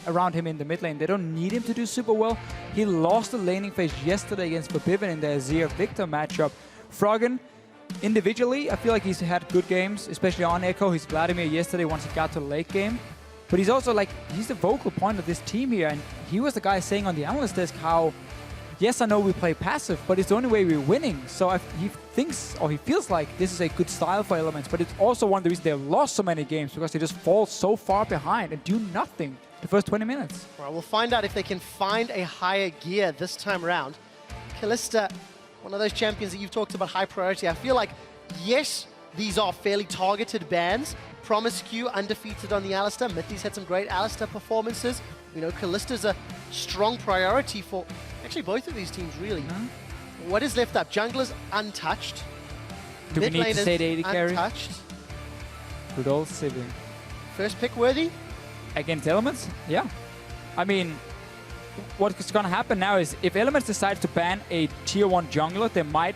around him in the mid lane. They don't need him to do super well. He lost the laning phase yesterday against Forbidden in the Azir Victor matchup. Froggen, individually, I feel like he's had good games, especially on Echo. He's Vladimir yesterday once he got to the late game. But he's also like, he's the vocal point of this team here. And he was the guy saying on the analyst desk how, yes, I know we play passive, but it's the only way we're winning. So he thinks, or he feels like this is a good style for Elements, but it's also one of the reasons they've lost so many games, because they just fall so far behind and do nothing the first 20 minutes. Well, we'll find out if they can find a higher gear this time around. Kalista, one of those champions that you've talked about high priority. I feel like, yes, these are fairly targeted bans. PromisQ undefeated on the Alistar. Mithy's had some great Alistar performances. You know, Kalista's a strong priority for actually both of these teams, really. What is left up? Junglers untouched. Do we need to say the HEcarim? Untouched. Good old Sivir. First pick worthy? Against Elements? Yeah. I mean, what's going to happen now is if Elements decides to ban a tier 1 jungler, they might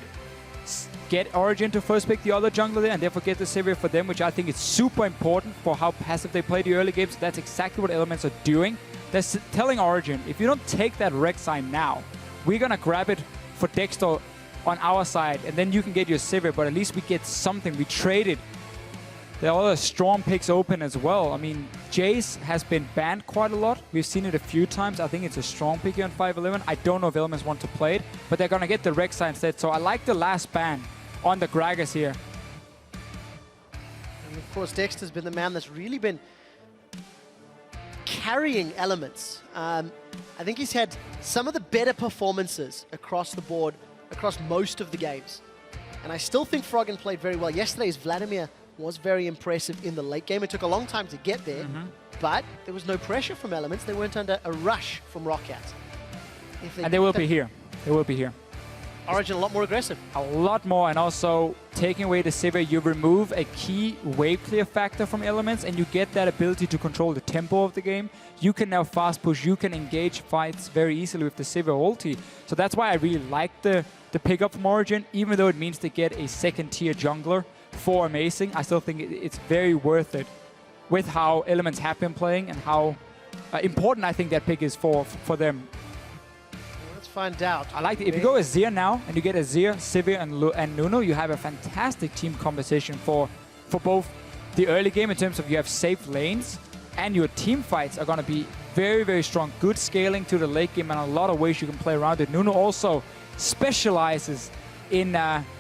get Origen to first pick the other jungler there and therefore get the Sivir for them, which I think is super important for how passive they play the early games. That's exactly what Elements are doing. They're telling Origen, if you don't take that Rek'Sai now, we're going to grab it for Dexter on our side, and then you can get your Sivir, but at least we get something. We trade it. There are other strong picks open as well. I mean, Jace has been banned quite a lot. We've seen it a few times. I think it's a strong pick here on 5-11. I don't know if Elements want to play it, but they're going to get the Rek'Sai instead. So I like the last ban on the Gragas here. And of course, Dexter's been the man that's really been carrying Elements. I think he's had some of the better performances across the board, across most of the games. And I still think Froggen played very well. Yesterday's Vladimir was very impressive in the late game. It took a long time to get there, but there was no pressure from Elements. They weren't under a rush from Roccat. And they will be here. They will be here. Origen a lot more aggressive. A lot more, and also taking away the Sivir, you remove a key wave clear factor from Elements, and you get that ability to control the tempo of the game. You can now fast push, you can engage fights very easily with the Sivir ulti. So that's why I really like the pickup from Origen, even though it means they get a second tier jungler for Amazing. I still think it's very worth it with how Elements have been playing and how important I think that pick is for them. Find out. I like it. If you go Azir now and you get Azir, Sivir, and Nunu, you have a fantastic team composition for both the early game in terms of you have safe lanes, and your team fights are going to be very, very strong. Good scaling to the late game and a lot of ways you can play around it. Nunu also specializes in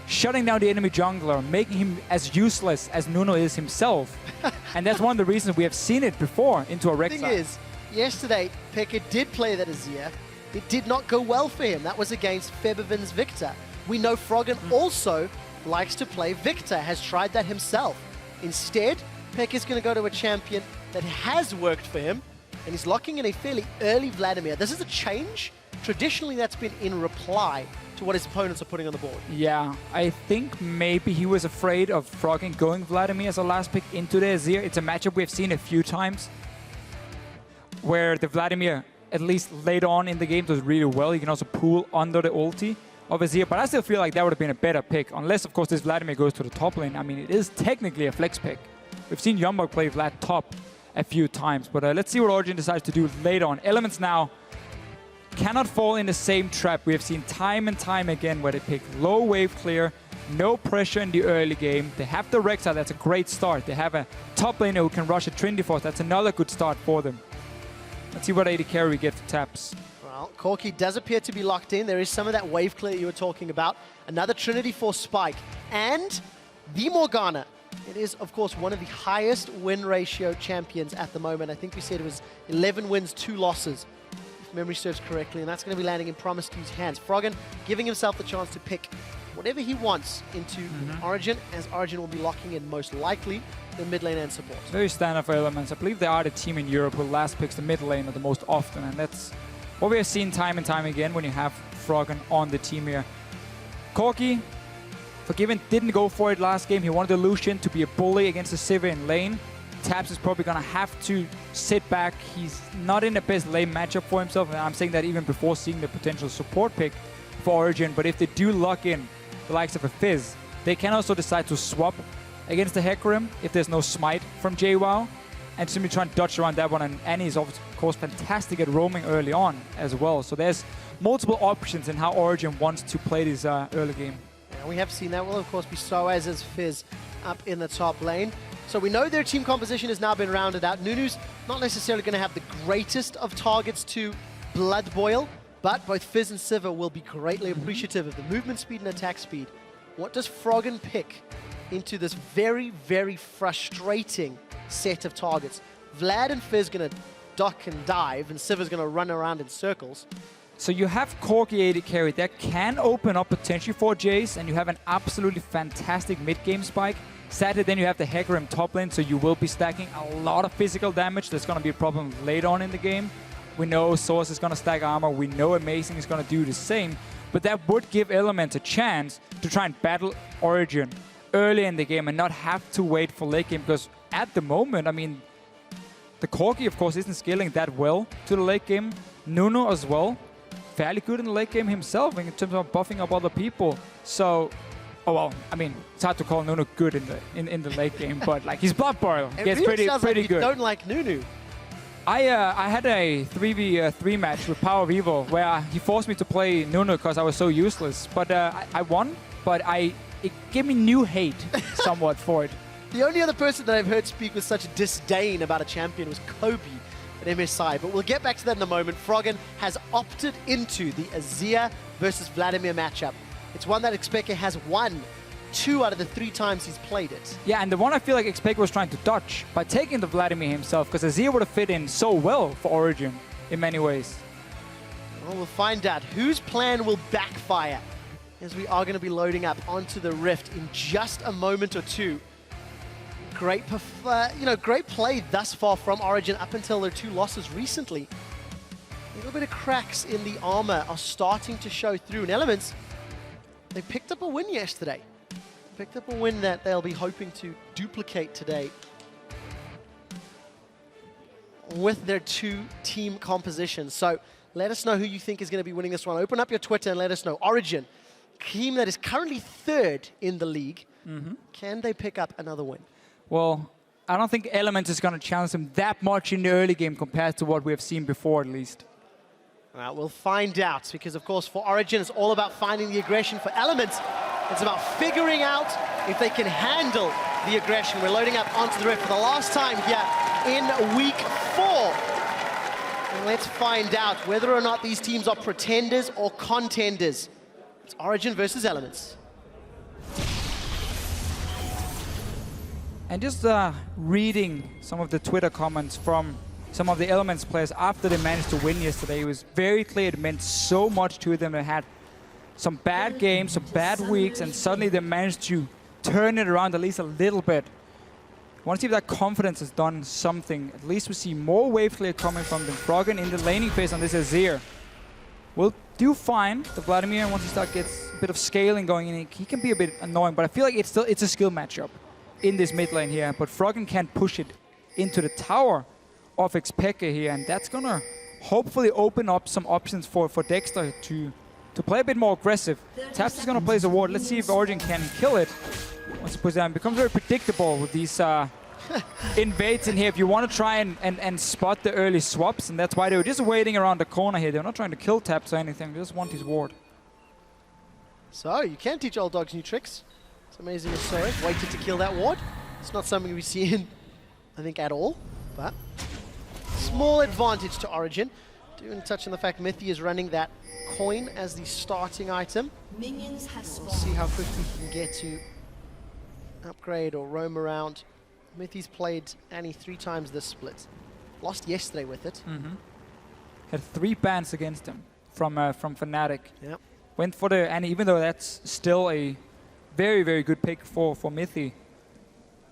shutting down the enemy jungler, making him as useless as Nunu is himself. And that's one of the reasons we have seen it before into a Rek'Sai. The thing is, yesterday, Pekka did play that Azir. It did not go well for him. That was against Febiven's Victor. We know Froggen also likes to play Victor, has tried that himself. Instead, Pekka's going to go to a champion that has worked for him, and he's locking in a fairly early Vladimir. This is a change. Traditionally, that's been in reply to what his opponents are putting on the board. Yeah, I think maybe he was afraid of Froggen going Vladimir as a last pick into the Azir. It's a matchup we've seen a few times where the Vladimir, at least later on in the game, does really well. You can also pull under the ulti of Azir, but I still feel like that would have been a better pick, unless, of course, this Vladimir goes to the top lane. I mean, it is technically a flex pick. We've seen Youngbuck play Vlad top a few times, but let's see what Origen decides to do later on. Elements now cannot fall in the same trap we have seen time and time again, where they pick low wave clear, no pressure in the early game. They have the Rek'Sai, that's a great start. They have a top laner who can rush a Trinity Force, that's another good start for them. Let's see what AD carry we get for Tabzz. Well, Corki does appear to be locked in. There is some of that wave clear you were talking about. Another Trinity Force spike. And the Morgana. It is, of course, one of the highest win ratio champions at the moment. I think we said it was 11 wins, 2 losses, if memory serves correctly. And that's going to be landing in PromisQ's hands. Froggen giving himself the chance to pick whatever he wants into Origen, as Origen will be locking in most likely the mid lane and support. Very standard for Elements. I believe they are the team in Europe who last picks the mid lane the most often, and that's what we have seen time and time again when you have Froggen on the team here. Corki, Forgiven, didn't go for it last game. He wanted the Lucian to be a bully against the Sivir in lane. Tabzz is probably going to have to sit back. He's not in the best lane matchup for himself, and I'm saying that even before seeing the potential support pick for Origen. But if they do lock in the likes of a Fizz, they can also decide to swap against the HEcarim if there's no smite from Jwaow. and simply try and dodge around that one. And Annie is, of course, fantastic at roaming early on as well. So there's multiple options in how Origen wants to play this early game. And we have seen that will, of course, be Soaz as Fizz up in the top lane. So we know their team composition has now been rounded out. Nunu's not necessarily going to have the greatest of targets to blood boil, but both Fizz and Sivir will be greatly appreciative of the movement speed and attack speed. What does Froggen pick into this very, very frustrating set of targets? Vlad and Fizz going to duck and dive, and Sivir's going to run around in circles. So you have Corki AD carry that can open up potentially for Jace, and you have an absolutely fantastic mid-game spike. Sadly, then you have the HEcarim top lane, so you will be stacking a lot of physical damage. That's going to be a problem later on in the game. We know Soaz is going to stack armor. We know Amazing is going to do the same. But that would give Element a chance to try and battle Origen early in the game and not have to wait for late game. Because at the moment, I mean, the Corki, of course, isn't scaling that well to the late game. Nunu as well. Fairly good in the late game himself in terms of buffing up other people. So, oh well, I mean, it's hard to call Nunu good in the late game, but like he's blood boil. It's pretty like good. You don't like Nunu. I had a 3v3 match with Power of Evil where he forced me to play Nunu because I was so useless. But I won, but it gave me new hate somewhat for it. The only other person that I've heard speak with such disdain about a champion was Kobe at MSI, but we'll get back to that in a moment. Froggen has opted into the Azir versus Vladimir matchup. It's one that xPeke has won 2 out of the 3 times he's played it. Yeah, and the one I feel like xPeke was trying to dodge by taking the Vladimir himself, because Azir would have fit in so well for Origen in many ways. Well, we'll find out whose plan will backfire, as we are going to be loading up onto the Rift in just a moment or two. Great, great play thus far from Origen up until their 2 losses recently. A little bit of cracks in the armor are starting to show through. And Elements, they picked up a win yesterday. Picked up a win that they'll be hoping to duplicate today with their 2-team composition. So let us know who you think is going to be winning this one. Open up your Twitter and let us know. Origen, team that is currently 3rd in the league. Can they pick up another win? Well, I don't think Element is going to challenge them that much in the early game compared to what we have seen before, at least. Well, we'll find out, because of course for Origen it's all about finding the aggression. For Elements, it's about figuring out if they can handle the aggression. We're loading up onto the Rift for the last time here in week 4. And let's find out whether or not these teams are pretenders or contenders. It's Origen versus Elements. And just reading some of the Twitter comments from some of the Elements players after they managed to win yesterday, it was very clear it meant so much to them. They had some bad games, some bad weeks, and suddenly they managed to turn it around at least a little bit. I want to see if that confidence has done something. At least we see more wave clear coming from them. Froggen in the laning phase on this Azir will do fine. The Vladimir, once he gets a bit of scaling going in, he can be a bit annoying, but I feel like it's a skill matchup in this mid lane here. But Froggen can push it into the tower of xPeke here, and that's gonna hopefully open up some options for Dexter to play a bit more aggressive. Tabzz is gonna place a ward. Let's see if Origen can kill it. Once it puts down, it becomes very predictable with these invades in here. If you want to try and spot the early swaps, and that's why they were just waiting around the corner here. They're not trying to kill Tabzz or anything. They just want his ward. So you can teach old dogs new tricks. It's amazing as Soaz waited to kill that ward. It's not something we see in, I think, at all, but small advantage to Origen. Do touch on the fact Mithy is running that coin as the starting item. Minions has We'll see how quickly he can get to upgrade or roam around. Mithy's played Annie 3 times this split. Lost yesterday with it. Had 3 bans against him from Fnatic. Yep. Went for the Annie, even though that's still a very, very good pick for Mithy.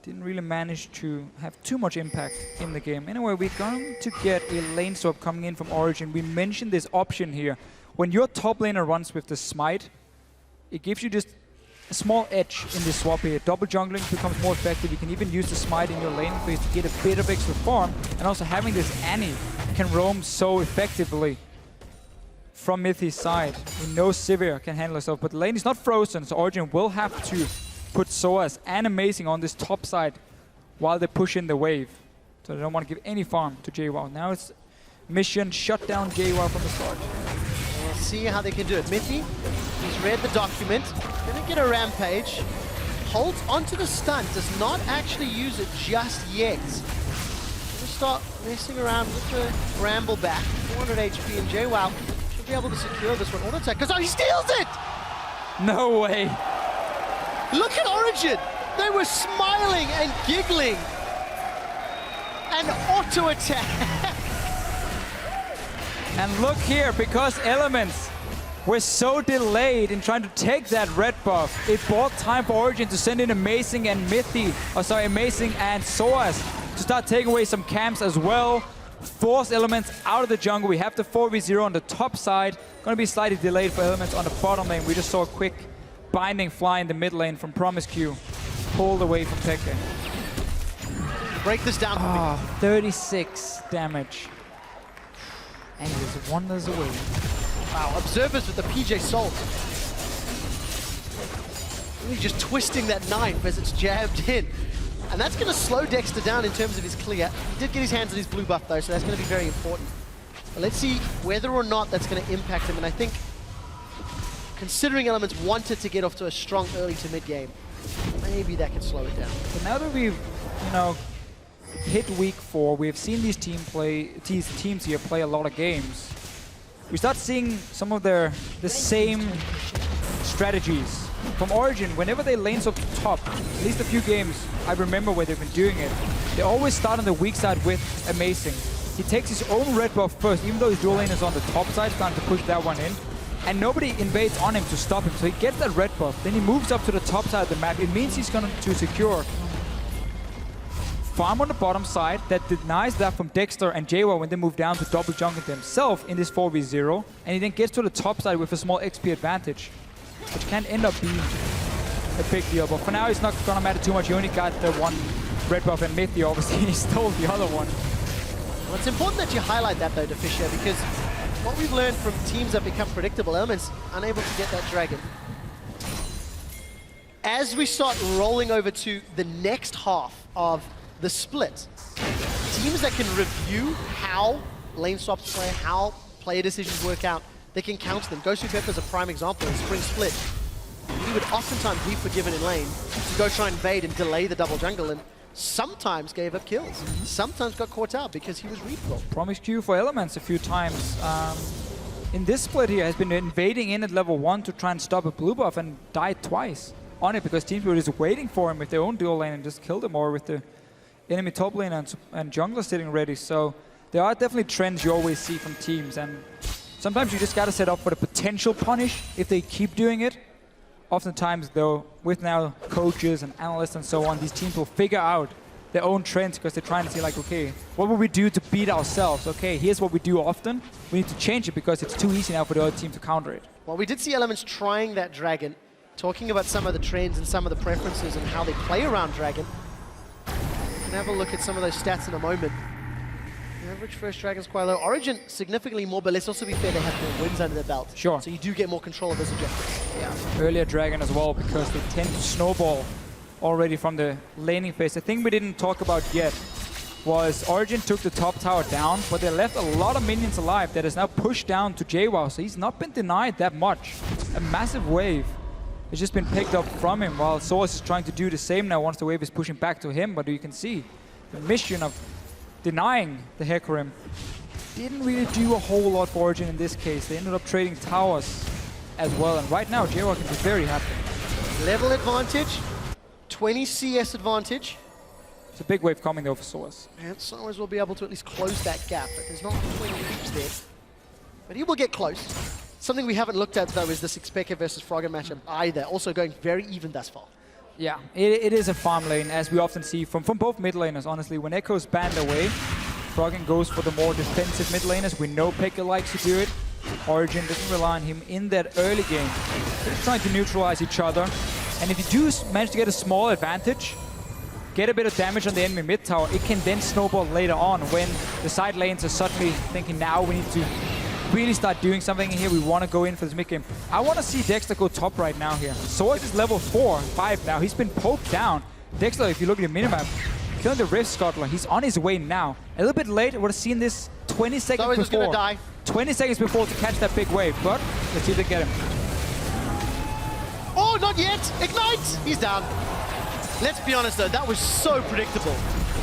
Didn't really manage to have too much impact in the game. Anyway, we're going to get a lane swap coming in from Origen. We mentioned this option here. When your top laner runs with the smite, it gives you just a small edge in this swap here. Double jungling becomes more effective. You can even use the smite in your lane phase to get a bit of extra farm. And also having this Annie can roam so effectively from Mithy's side. We know Sivir can handle herself, but the lane is not frozen, so Origen will have to put Soaz and Amazing on this top side while they push in the wave. So they don't want to give any farm to Jwaow. Now it's mission shut down Jwaow from the start. We'll see how they can do it. Mithy, he's read the document, gonna get a rampage, holds onto the stun, does not actually use it just yet. Gonna start messing around with the ramble back. 400 HP, and Jwaow should be able to secure this one. Auto attack, because he steals it! No way. Look at Origen! They were smiling and giggling. An auto attack. And look here, because Elements were so delayed in trying to take that red buff, it bought time for Origen to send in Amazing and Mithy, Amazing and Soaz to start taking away some camps as well. Force Elements out of the jungle. We have the 4v0 on the top side. Gonna be slightly delayed for Elements on the bottom lane. We just saw a quick binding fly in the mid lane from PromisQ. Pulled away from Peke. Break this down for me. 36 damage. And he just wanders away. Wow, observers with the PJ Salt. Really just twisting that knife as it's jabbed in. And that's going to slow Dexter down in terms of his clear. He did get his hands on his blue buff though, so that's going to be very important. But let's see whether or not that's going to impact him. And I think, considering Elements wanted to get off to a strong early to mid game, maybe that can slow it down. But now that we've, hit week 4, we have seen these teams here play a lot of games. We start seeing some of the same strategies. From Origen, whenever they lane up top, at least a few games I remember where they've been doing it, they always start on the weak side with Amazing. He takes his own red buff first, even though his dual lane is on the top side, trying to push that one in. And nobody invades on him to stop him, so he gets that red buff. Then he moves up to the top side of the map. It means he's going to secure farm on the bottom side that denies that from Dexter and Jwaow when they move down to double jungle themselves in this 4v0. And he then gets to the top side with a small XP advantage, which can end up being a big deal. But for now, it's not going to matter too much. He only got the one red buff, and Mithy obviously he stole the other one. Well, it's important that you highlight that though, Deficio, because what we've learned from teams that become predictable, Elements unable to get that dragon. As we start rolling over to the next half of the split, teams that can review how lane swaps play, how player decisions work out, they can counter them. xPeke is a prime example in Spring Split. He would oftentimes be forgiven in lane to go try and invade and delay the double jungle, and sometimes gave up kills. Sometimes got caught out because he was readable. PromisQ for Elements a few times. In this split here, has been invading in at level 1 to try and stop a blue buff and died twice on it because teams were just waiting for him with their own dual lane and just killed him, or with the enemy top lane and jungler sitting ready. So there are definitely trends you always see from teams, and sometimes you just got to set up for the potential punish if they keep doing it. Oftentimes though, with now coaches and analysts and so on, these teams will figure out their own trends because they're trying to see like, okay, what would we do to beat ourselves? Okay, here's what we do often. We need to change it because it's too easy now for the other team to counter it. Well, we did see Elements trying that dragon, talking about some of the trends and some of the preferences and how they play around dragon. We can have a look at some of those stats in a moment. The average first dragon's quite low. Origen significantly more, but let's also be fair, they have more wins under their belt. Sure. So you do get more control of this objective. Yeah. Earlier dragon as well, because they tend to snowball already from the laning phase. The thing we didn't talk about yet was Origen took the top tower down, but they left a lot of minions alive that is now pushed down to Jwaow, so he's not been denied that much. A massive wave has just been picked up from him, while Soaz is trying to do the same now once the wave is pushing back to him. But you can see the mission of denying the HEcarim didn't really do a whole lot for Origen in this case. They ended up trading towers as well, and right now Jwaow can be very happy. Level advantage, 20 CS advantage. It's a big wave coming though for Soaz. And Soaz will be able to at least close that gap, but there's not 20 creeps there. But he will get close. Something we haven't looked at though is this xPeke versus Froggen matchup either, also going very even thus far. Yeah, it is a farm lane, as we often see from both mid laners, honestly. When Echo's banned away, Froggen goes for the more defensive mid laners. We know Peke likes to do it. Origen doesn't rely on him in that early game. They're trying to neutralize each other. And if you do manage to get a small advantage, get a bit of damage on the enemy mid tower, it can then snowball later on when the side lanes are suddenly thinking, now we need to really start doing something here. We want to go in for this mid game. I want to see Dexter go top right now here. Soaz is level 4, 5 now. He's been poked down. Dexter, if you look at the minimap, killing the Rift Scuttler. He's on his way now. A little bit late. Would have seen this 20 seconds Soaz is before. gonna die. 20 seconds before to catch that big wave, but let's see if they get him. Oh, not yet! Ignite! He's down. Let's be honest though, that was so predictable.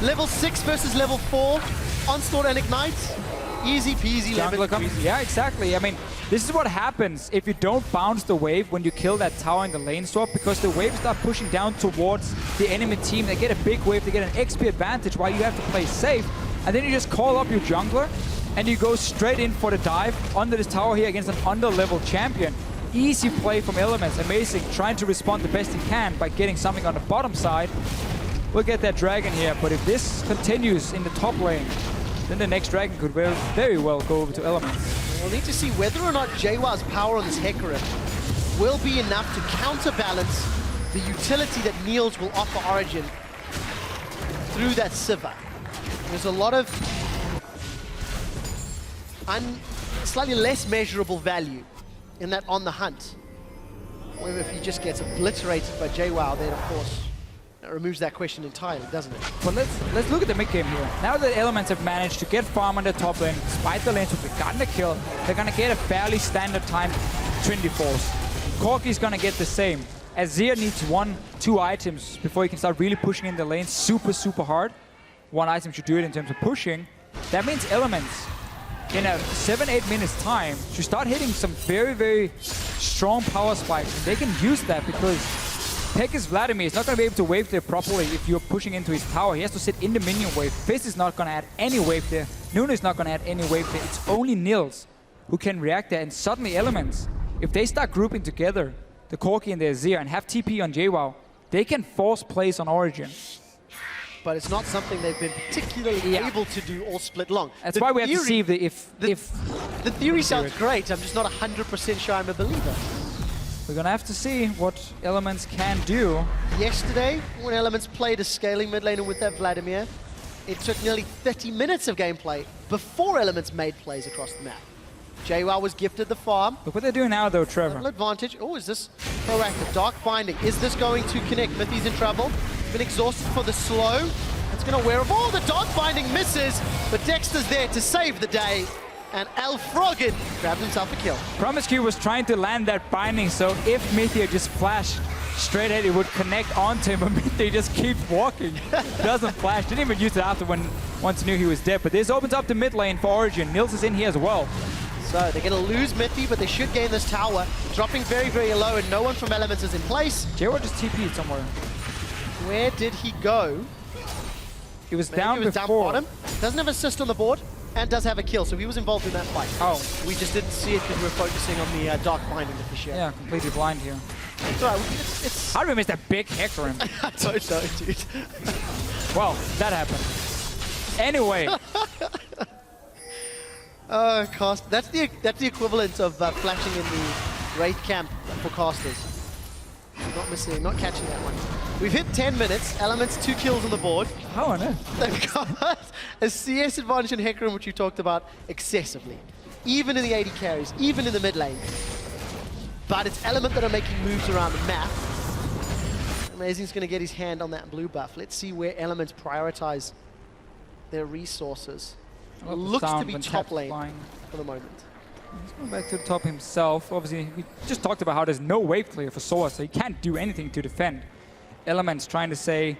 Level 6 versus level 4, Onslaught and Ignite. Easy peasy, lemon squeezy. Yeah, exactly. I mean, this is what happens if you don't bounce the wave when you kill that tower in the lane swap, because the waves start pushing down towards the enemy team. They get a big wave, they get an XP advantage while you have to play safe, and then you just call up your jungler and you go straight in for the dive under this tower here against an under-level champion. Easy play from Elements, amazing, trying to respond the best he can by getting something on the bottom side. We'll get that dragon here, but if this continues in the top lane, then the next dragon could very well go over to Elements. We'll need to see whether or not Jwaow's power on this HEcarim will be enough to counterbalance the utility that Niels will offer Origen through that Sivir. There's a lot of slightly less measurable value in that on the hunt. However, if he just gets obliterated by Jwaow, then of course that removes that question entirely, doesn't it? But let's look at the mid game here. Now that Elements have managed to get farm on the top lane, despite the lane swap, they've gotten the kill. They're gonna get a fairly standard time Trinity Force. Corki's gonna get the same. Azir needs 1-2 items before he can start really pushing in the lane super hard. One item should do it in terms of pushing. That means Elements in a 7-8 minutes time should start hitting some very strong power spikes. And they can use that because Peke's Vladimir is not going to be able to wave there properly if you're pushing into his tower. He has to sit in the minion wave. Fizz is not going to add any wave there. Nunu is not going to add any wave there. It's only Niels who can react there. And suddenly Elements, if they start grouping together, the Corki and the Azir, and have TP on Jwaow, they can force plays on Origen. But it's not something they've been particularly able to do all split long. That's why we have to see if the theory sounds great. I'm just not 100% sure I'm a believer. We're gonna have to see what Elements can do. Yesterday, when Elements played a scaling mid laner with that Vladimir, it took nearly 30 minutes of gameplay before Elements made plays across the map. Jwaow was gifted the farm. Look what they're doing now though, Trevor. Little advantage. Oh, is this proactive? Dark Binding. Is this going to connect? Mithy's in trouble. Been exhausted for the slow. It's going to wear off. Oh, the Dark Binding misses, but Dexter's there to save the day. And Froggen grabbed himself a kill. PromisQ was trying to land that binding, so if Mithy had just flashed straight ahead, it would connect onto him, but Mithy just keeps walking. Doesn't flash. Didn't even use it after once he knew he was dead. But this opens up the mid lane for Origen. Niels is in here as well. So they're going to lose Mithy, but they should gain this tower. Dropping very low, and no one from Elements is in place. Jwaow just TP'd somewhere. Where did he go? He was Maybe down he was before. down bottom. Doesn't have assist on the board, and does have a kill, so he was involved in that fight. Oh. We just didn't see it because we were focusing on the Dark Binding Deficio. Yeah, completely blind here. It's all right. It's How did we miss that big HEcarim? I don't know, dude. Well, that happened. Anyway. Cast. That's the equivalent of flashing in the Wraith camp for casters. Not not catching that one. We've hit 10 minutes. Elements 2 kills on the board. How on earth? They've got a CS advantage in HEcarim, which you talked about excessively. Even in the AD carries, even in the mid lane. But it's Element that are making moves around the map. Amazing's going to get his hand on that blue buff. Let's see where Elements prioritize their resources. Looks to be top lane for the moment. He's going back to the top himself. Obviously, we just talked about how there's no wave clear for Soaz, so he can't do anything to defend. Elements trying to say,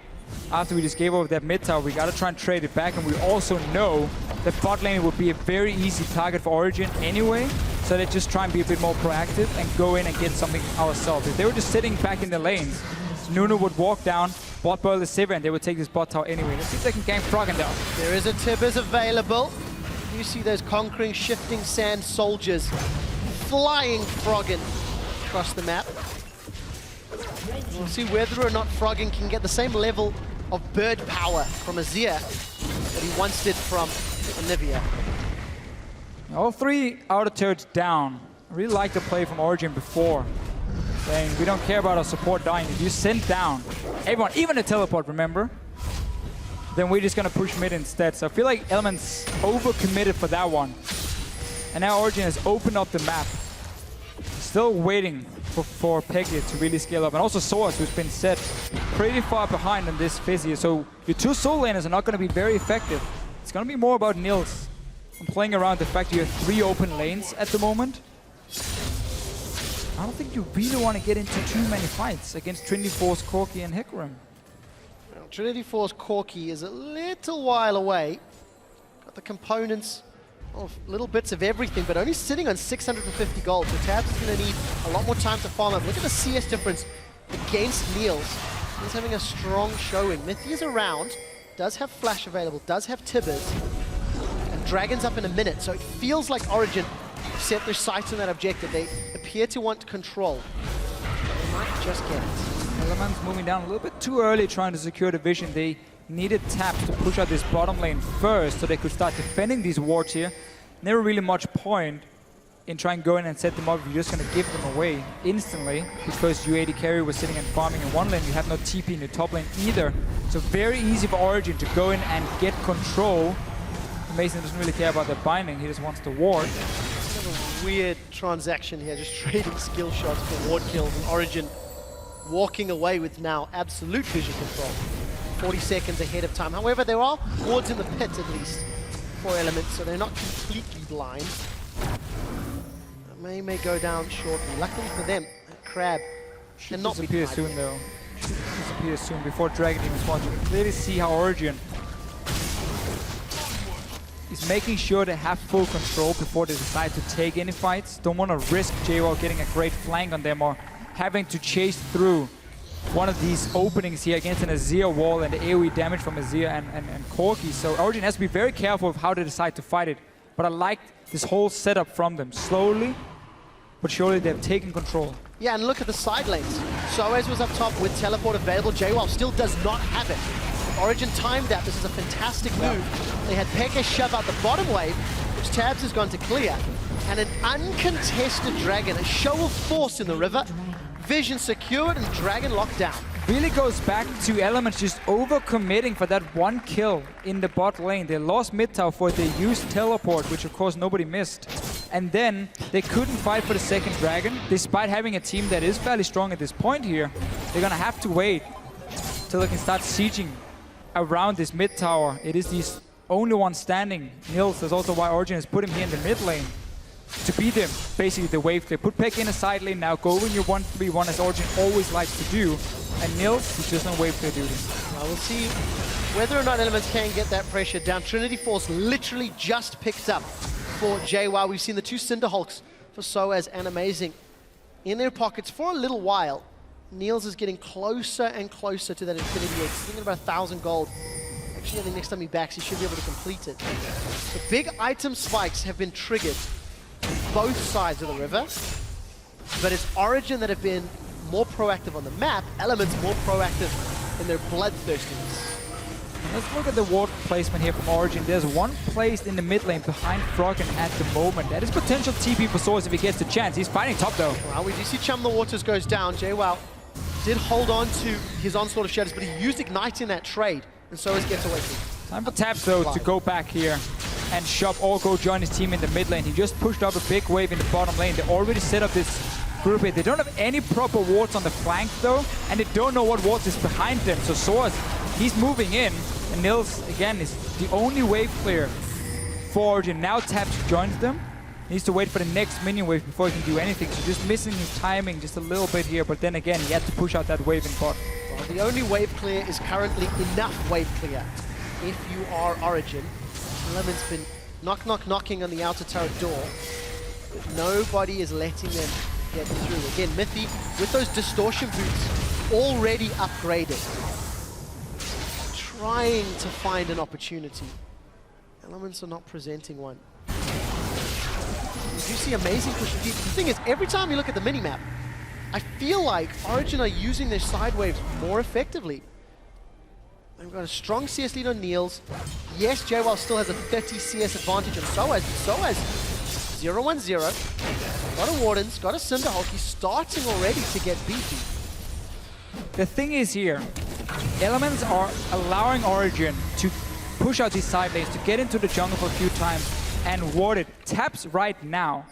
after we just gave over that mid tower, we got to try and trade it back, and we also know that bot lane would be a very easy target for Origen anyway, so they just try and be a bit more proactive and go in and get something ourselves. If they were just sitting back in the lanes, Nunu would walk down, bot boil the Sivir, and they would take this bot tower anyway. Let's see if they can gank Froggen down. There is a Tabzz available. You see those conquering, shifting sand soldiers flying Froggen across the map. We'll see whether or not Froggen can get the same level of bird power from Azir that he once did from Olivia. All 3 outer turrets down. I really like the play from Origen before, saying we don't care about our support dying. If you send down everyone, even a teleport, remember, then we're just going to push mid instead. So I feel like Elements overcommitted for that one. And now Origen has opened up the map. Still waiting for Peke to really scale up. And also Soaz, who's been set pretty far behind on this Fizz. So your two soul laners are not going to be very effective. It's going to be more about Niels. I'm playing around the fact you have 3 open lanes at the moment. I don't think you really want to get into too many fights against Trinity Force, Corki, and HEcarim. Well, Trinity Force Corki is a little while away. Got the components of little bits of everything, but only sitting on 650 gold. So Tabzz is going to need a lot more time to farm up. Look at the CS difference against Niels. He's having a strong showing. Mithy is around, does have Flash available, does have Tabzz, and Dragon's up in a minute. So it feels like Origen set their sights on that objective. They appear to want control. They might just get it. Element's moving down a little bit too early, trying to secure the vision. They needed Tabzz to push out this bottom lane first so they could start defending these wards here. Never really much point in trying to go in and set them up if you're just going to give them away instantly, because your AD carry was sitting and farming in one lane. You have no TP in the top lane either. So very easy for Origen to go in and get control. Mason doesn't really care about that binding, he just wants the ward. Kind of a weird transaction here, just trading skill shots for ward kills, and Origen walking away with now absolute vision control. 40 seconds ahead of time. However, there are wards in the pit at least for elements, so they're not completely blind. That may go down shortly. Luckily for them, that crab cannot be disappear soon though. Should disappear soon before Dragon even spawns. You can clearly see how Origen is making sure they have full control before they decide to take any fights. Don't want to risk Jwaow getting a great flank on them or having to chase through one of these openings here against an Azir wall and the AoE damage from Azir and Corki. So Origen has to be very careful of how they decide to fight it. But I like this whole setup from them. Slowly, but surely they've taken control. Yeah, and look at the side lanes. Soaz was up top with teleport available. Jwaow still does not have it. Origen timed that. This is a fantastic move. They had Peke shove out the bottom wave, which Tabzz has gone to clear. And an uncontested Dragon, a show of force in the river. Vision secured and Dragon locked down. Really goes back to Elements just over-committing for that one kill in the bot lane. They lost mid tower for they used teleport, which of course nobody missed. And then they couldn't fight for the second Dragon, despite having a team that is fairly strong at this point here. They're gonna have to wait till they can start sieging around this mid tower. It is the only one standing. Niels, that's also why Origen has put him here in the mid lane to beat them, basically the wave clear. Put Peke in a side lane now, go in your 1-3-1 as Origen always likes to do. And Niels is just on wave clear duty. Well, we'll see whether or not Elements can get that pressure down. Trinity Force literally just picked up for Jwaow. We've seen the 2 Cinder Hulks for Soaz and Amazing in their pockets for a little while. Niels is getting closer and closer to that Infinity Edge. He's thinking about 1,000 gold. Actually, I think next time he backs, he should be able to complete it. The big item spikes have been triggered on both sides of the river, but it's Origen that have been more proactive on the map, Elements more proactive in their bloodthirstiness. Let's look at the ward placement here from Origen. There's one placed in the mid lane behind Froggen at the moment. That is potential TP for Soaz if he gets the chance. He's fighting top though. Well, we do see Chum the Waters goes down. Jwaow did hold on to his Onslaught of Shadows, but he used Ignite in that trade, and Soaz gets away from it. Time for Tabzz though to go back here and shop or go join his team in the mid lane. He just pushed up a big wave in the bottom lane. They already set up this group here. They don't have any proper wards on the flank though, and they don't know what wards is behind them. So Soaz, he's moving in, and Niels again is the only wave clear for Origen. Now Tabzz joins them. He needs to wait for the next minion wave before he can do anything. So just missing his timing just a little bit here, but then again he had to push out that wave in bot. Well, the only wave clear is currently enough wave clear if you are Origen. Element's been knocking on the outer turret door, but nobody is letting them get through. Again, Mithy with those distortion boots already upgraded, trying to find an opportunity. Elements are not presenting one. You see Amazing pushing deep. The thing is, every time you look at the minimap, I feel like Origen are using their side waves more effectively. They've got a strong CS lead on Niels. Yes, Jwaow still has a 30 CS advantage on Soaz. Soaz 0-1-0. Got a Wardens, got a Cinder Hulk. He's starting already to get beefy. The thing is here, Elements are allowing Origen to push out these side lanes, to get into the jungle for a few times and ward it. Tabzz right now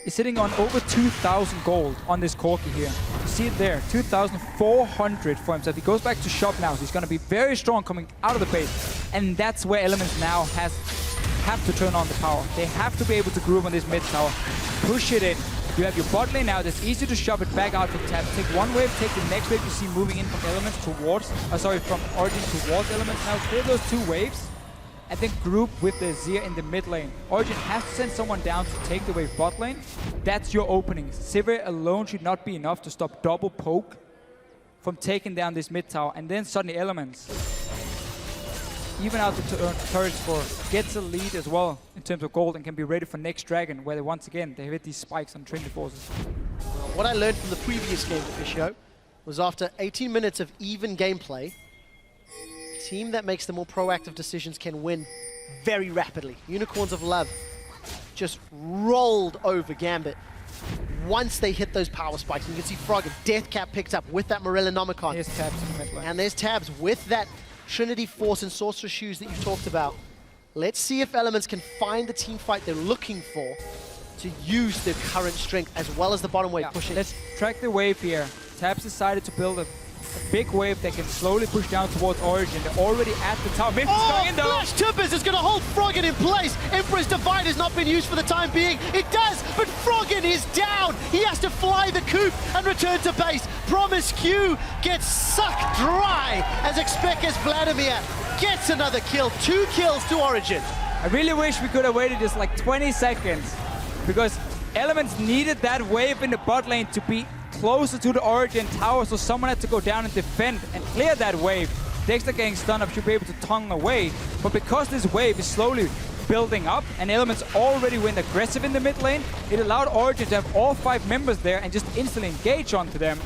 is sitting on over 2,000 gold on this Corki here. You see it there, 2,400 for himself. He goes back to shop now, so he's going to be very strong coming out of the base. And that's where Elements now have to turn on the power. They have to be able to group on this mid tower, push it in. You have your bot lane now, that's easy to shove it back out from Tabzz. Take one wave, take the next wave you see moving in from Elements towards, from Origen towards Elements. Now clear those two waves, and then group with the Azir in the mid lane. Origen has to send someone down to take the wave bot lane. That's your opening. Sivir alone should not be enough to stop double poke from taking down this mid tower, and then suddenly Elements even out the turrets for gets a lead as well in terms of gold and can be ready for next dragon, where they once again they hit these spikes on Trinity Forces. What I learned from the previous game, Deficio, was after 18 minutes of even gameplay, a team that makes the more proactive decisions can win very rapidly. Unicorns of Love just rolled over Gambit once they hit those power spikes. And you can see Froggen, Deathcap picked up with that Morellonomicon. There's Tabzz in the mid lane. And there's Tabzz with that Trinity Force and Sorcerer Shoes that you've talked about. Let's see if Elements can find the team fight they're looking for to use their current strength as well as the bottom wave pushing. Let's track the wave here. Tabzz decided to build a big wave that can slowly push down towards Origen. They're already at the tower. Mithy's going in though. Flash Tabzz is going to hold Froggen in place. Emperor's Divide has not been used for the time being. It does, but Froggen is down. He has to fly the coop and return to base. PromisQ gets sucked dry as xPeke's Vladimir gets another kill. 2 kills to Origen. I really wish we could have waited just like 20 seconds, because Elements needed that wave in the bot lane to be closer to the Origen tower, so someone had to go down and defend and clear that wave. Dexter getting stunned up should be able to tongue away, but because this wave is slowly building up and Elements already went aggressive in the mid lane, it allowed Origen to have all 5 members there and just instantly engage onto them,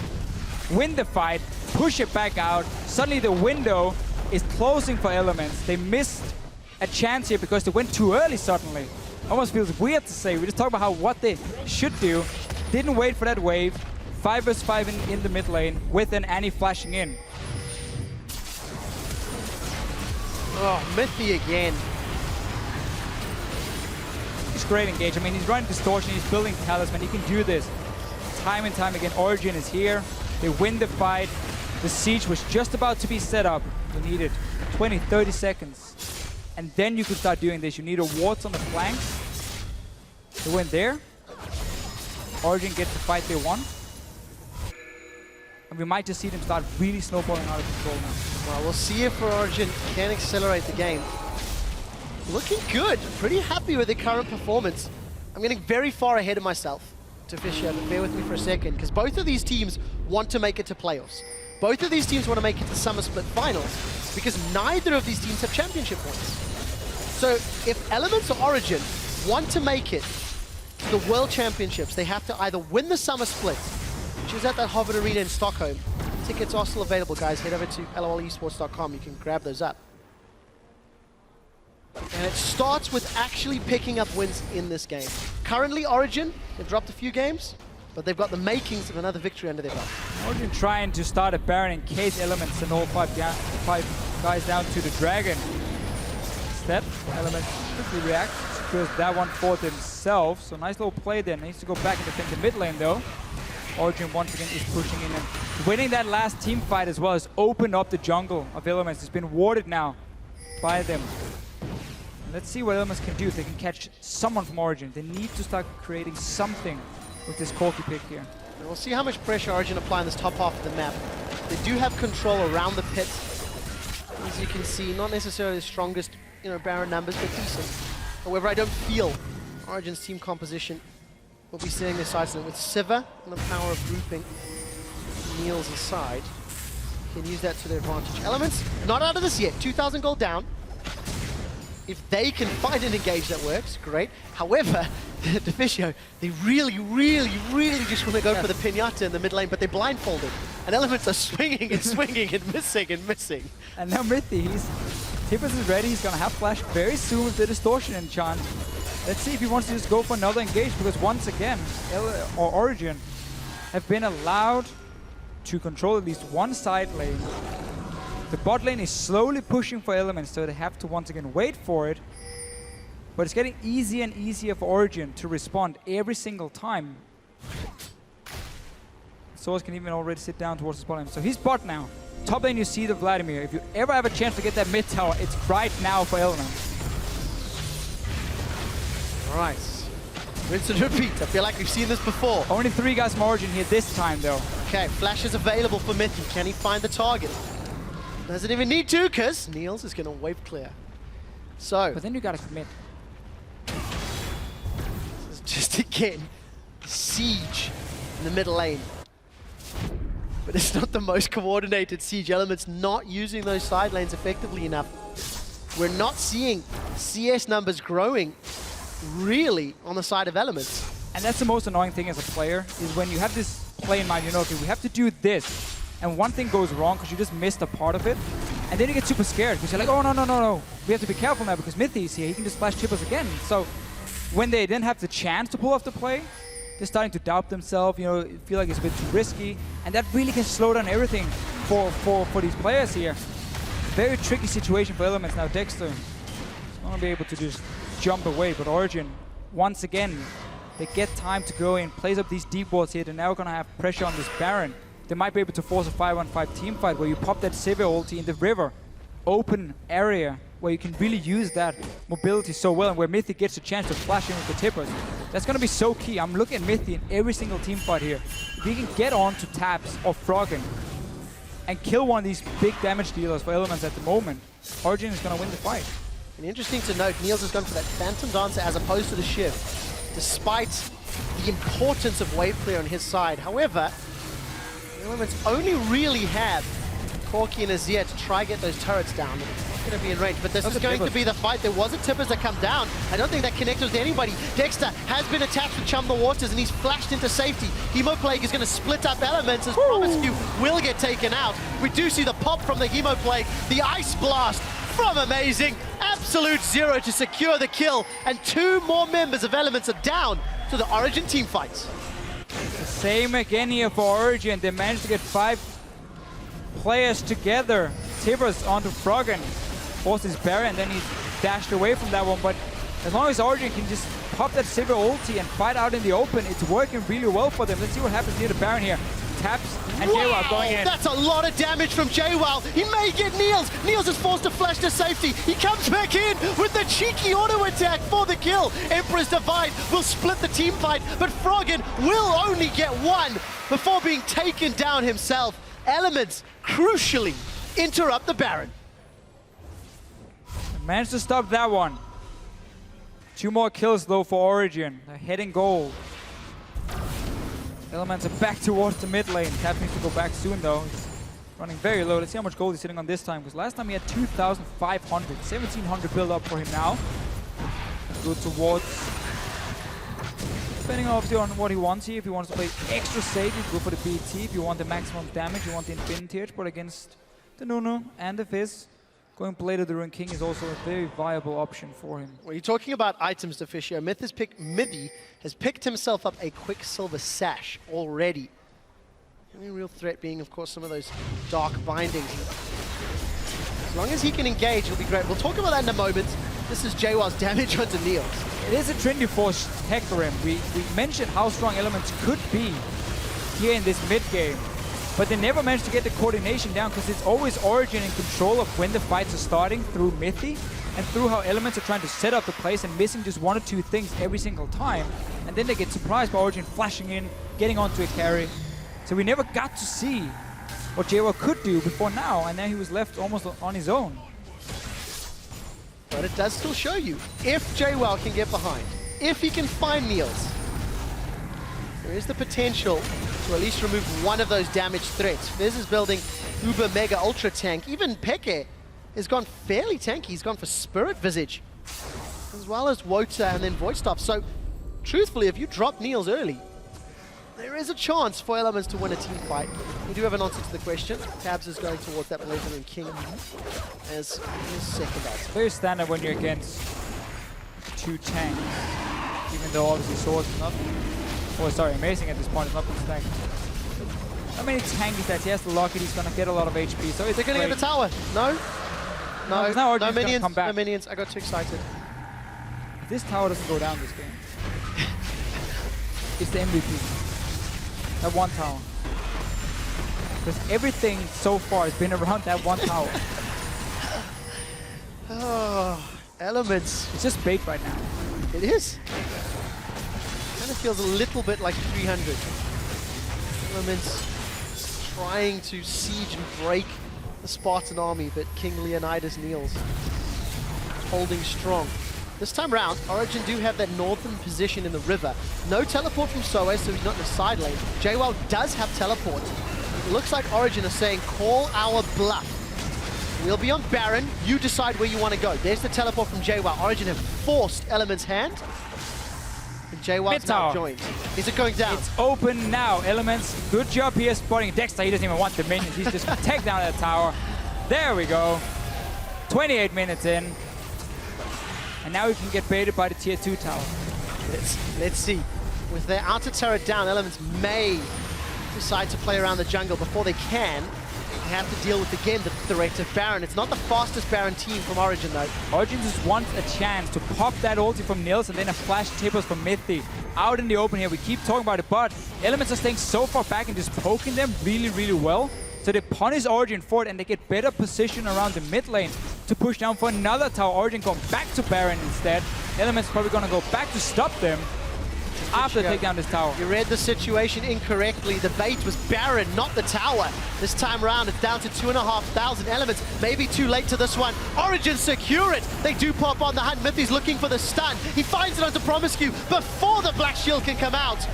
win the fight, push it back out. Suddenly the window is closing for Elements. They missed a chance here because they went too early suddenly. Almost feels weird to say. We just talk about what they should do. Didn't wait for that wave. 5 vs 5 in the mid lane with an Annie flashing in. Oh, Mithy again. He's great engage. I mean, he's running Distortion, he's building Talisman. He can do this time and time again. Origen is here. They win the fight. The siege was just about to be set up. You needed 20, 30 seconds. And then you could start doing this. You need a wards on the flanks. They went there. Origen gets the fight they won. And we might just see them start really snowballing out of control now. Well, we'll see if Origen can accelerate the game. Looking good. Pretty happy with the current performance. I'm getting very far ahead of myself, Deficio, but bear with me for a second, because both of these teams want to make it to playoffs. Both of these teams want to make it to Summer Split Finals, because neither of these teams have championship points. So if Elements or Origen want to make it to the World Championships, they have to either win the Summer Split, which is at that Harvard Arena in Stockholm. Tickets are still available, guys. Head over to lolesports.com. You can grab those up. And it starts with actually picking up wins in this game. Currently, Origen, they've dropped a few games, but they've got the makings of another victory under their belt. Origen trying to start a Baron in case Elements send all 5 guys down to the Dragon. Instead, Elements quickly react, secures that one for themselves. So nice little play there. Needs to go back and defend the mid lane though. Origen once again is pushing in and winning that last team fight as well as opened up the jungle of Elements. It's been warded now by them. Let's see what Elements can do if they can catch someone from Origen. They need to start creating something with this Corki pick here. And we'll see how much pressure Origen apply on this top half of the map. They do have control around the pit. As you can see, not necessarily the strongest, Baron numbers, but decent. However, I don't feel Origen's team composition will be setting their sights on it. With Sivir and the power of grouping Niels aside, can use that to their advantage. Elements, not out of this yet. 2,000 gold down. If they can find an engage that works, great. However, Deficio, they really, really, really just want to go for the pinata in the mid lane, but they're blindfolded. And Elements are swinging and swinging and missing and missing. And now Mithy, Tabzz is ready. He's going to have flash very soon with the Distortion enchant. Let's see if he wants to just go for another engage, because once again, Origen have been allowed to control at least one side lane. The bot lane is slowly pushing for Elements, so they have to once again wait for it. but it's getting easier and easier for Origen to respond every single time. Soaz can even already sit down towards the bot lane. So he's bot now. Top lane, you see the Vladimir. If you ever have a chance to get that mid tower, it's right now for Element. All right. Rinse and repeat. I feel like we've seen this before. Only 3 guys from Origen here this time, though. Okay, flash is available for Mithy. Can he find the target? Doesn't even need to, because Niels is going to wave clear. So, But then you gotta commit. this is just again, siege in the middle lane. But it's not the most coordinated siege. Element's not using those side lanes effectively enough. We're not seeing CS numbers growing really on the side of Elements. And that's the most annoying thing as a player, is when you have this play in mind, you know, okay, we have to do this, and one thing goes wrong because you just missed a part of it, and then you get super scared because you're like, oh, no. We have to be careful now because Mithy is here. He can just flash chippers again. So when they then have the chance to pull off the play, they're starting to doubt themselves, you know, feel like it's a bit too risky, and that really can slow down everything for these players here. Very tricky situation for Elements now. Dexter is going to be able to just jump away, but Origen, once again, they get time to go in, plays up these deep walls here. They're now going to have pressure on this Baron. They might be able to force a 5-on-5 team fight where you pop that Sivir ulti in the river, open area, where you can really use that mobility so well, and where Mithy gets a chance to flash in with the tippers. That's going to be so key. I'm looking at Mithy in every single team fight here. If he can get on to Tabzz or Froggen and kill one of these big damage dealers for Elements at the moment, Origen is going to win the fight. And interesting to note, Niels has gone for that Phantom Dancer as opposed to the Shiv, despite the importance of wave clear on his side. However, Elements only really have Corki and Azir to try get those turrets down. It's not going to be in range, but this is going to be the fight. There was a tippers that come down. I don't think that connected with anybody. Dexter has been attached with Chum the Waters, and he's flashed into safety. Hemoplague is going to split up Elements as PromisQ will get taken out. We do see the pop from the Hemoplague, the Ice Blast from Amazing. Absolute zero to secure the kill, and 2 more members of Elements are down to the Origen team fights. The same again here for Origen. They managed to get 5 players together. Tibbers onto Froggen, forces Baron, and then he dashed away from that one. But as long as Origen can just pop that Sivir ulti and fight out in the open, it's working really well for them. Let's see what happens near the Baron here. Tabzz and Jwaow going in. That's a lot of damage from Jwaow. He may get Niels. Niels is forced to flash to safety. He comes back in with the cheeky auto attack for the kill. Emperor's Divide will split the team fight, but Froggen will only get 1 before being taken down himself. Elements crucially interrupt the Baron. Managed to stop that one. 2 more kills though for Origen. They're heading gold. Elements are back towards the mid lane. Tabzz needs to go back soon though. He's running very low. Let's see how much gold he's sitting on this time, because last time he had 2,500. 1,700 build up for him now. Go towards, depending obviously on what he wants here. If he wants to play extra safe, you go for the BT. If you want the maximum damage, you want the Infinity Edge. But against the Nunu and the Fizz, going Blade of the Ruined King is also a very viable option for him. When you're talking about items, Deficio, Mithy has picked himself up a Quicksilver Sash already. The only real threat being, of course, some of those dark bindings. As long as he can engage, it'll be great. We'll talk about that in a moment. This is Jwaow's damage onto Niels. It is a trendy for HEcarim. We mentioned how strong Elements could be here in this mid game, but they never managed to get the coordination down, because it's always Origen in control of when the fights are starting through Mithy and through how Elements are trying to set up the place and missing just 1 or 2 things every single time. And then they get surprised by Origen flashing in, getting onto a carry. So we never got to see what Jwaow could do before now, and then he was left almost on his own. But it does still show you, if Jwaow can get behind, if he can find Niels, there is the potential to at least remove 1 of those damage threats. Fizz is building Uber Mega Ultra Tank. Even Peke has gone fairly tanky. He's gone for Spirit Visage, as well as Wota and then Void Stop. So, truthfully, if you drop Niels early, there is a chance for Elements to win a team fight. We do have an answer to the question. Tabzz is going towards that Blade of the Ruined King as his second item. Very standard when you're against 2 tanks, even though obviously Soaz is not. Oh, sorry, Amazing at this point is not been stacked. How many tank is that? He has to lock it, he's gonna get a lot of HP. So it's They're gonna get the tower. No? No, now no minions, come back. no minions. I got too excited. If this tower doesn't go down this game, it's the MVP. That one tower. Because everything so far has been around that one tower. Oh, Elements. It's just bait right now. It is. Kind of feels a little bit like 300. Elements trying to siege and break the Spartan army, but King Leonidas Niels holding strong. This time round, Origen do have that northern position in the river. No teleport from Soaz, so he's not in the side lane. Jwaow does have teleport. It looks like Origen are saying, call our bluff. We'll be on Baron, you decide where you want to go. There's the teleport from Jwaow. Origen have forced Element's hand. And Jwaw's now joined. Is it going down? It's open now, Elements. Good job here spotting Dexter. He doesn't even want the minions. He's just going to take down that tower. There we go. 28 minutes in. And now we can get baited by the tier 2 tower. Let's see. With their outer turret down, Elements may decide to play around the jungle. Before they can, they have to deal with, again, the threat of Baron. It's not the fastest Baron team from Origen, though. Origen just wants a chance to pop that ulti from Niels and then a flash tippers from Mithy. Out in the open here, we keep talking about it, but Elements are staying so far back and just poking them really, really well. So they punish Origen for it and they get better position around the mid lane to push down for another tower. Origen going back to Baron instead. Elements probably going to go back to stop them after they take down this tower. You read the situation incorrectly. The bait was Baron, not the tower. This time around, it's down to 2,500 Elements. Maybe too late to this one. Origen secure it. They do pop on the hunt. Mithy's looking for the stun. He finds it onto PromisQ before the Black Shield can come out.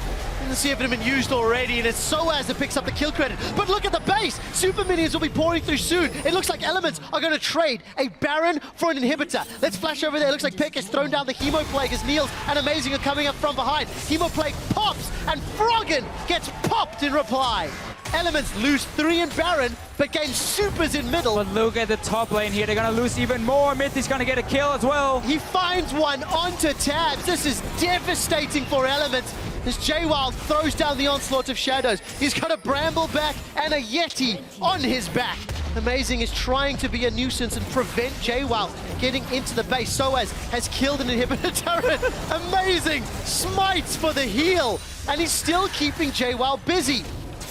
Didn't see if it had been used already, and it's Soaz that picks up the kill credit. But look at the base! Super minions will be pouring through soon. It looks like Elements are going to trade a Baron for an inhibitor. Let's flash over there. It looks like Peck has thrown down the Hemoplague as Niels and Amazing are coming up from behind. Hemoplague pops, and Froggen gets popped in reply. Elements lose 3 in Baron, but gain supers in middle. But look at the top lane here. They're going to lose even more. Mithy's going to get a kill as well. He finds one onto Tabzz. This is devastating for Elements. As Jwaow throws down the onslaught of shadows. He's got a bramble back and a Yeti on his back. Amazing is trying to be a nuisance and prevent Jwaow getting into the base. Soaz has killed an inhibitor turret. Amazing smites for the heal. And he's still keeping Jwaow busy.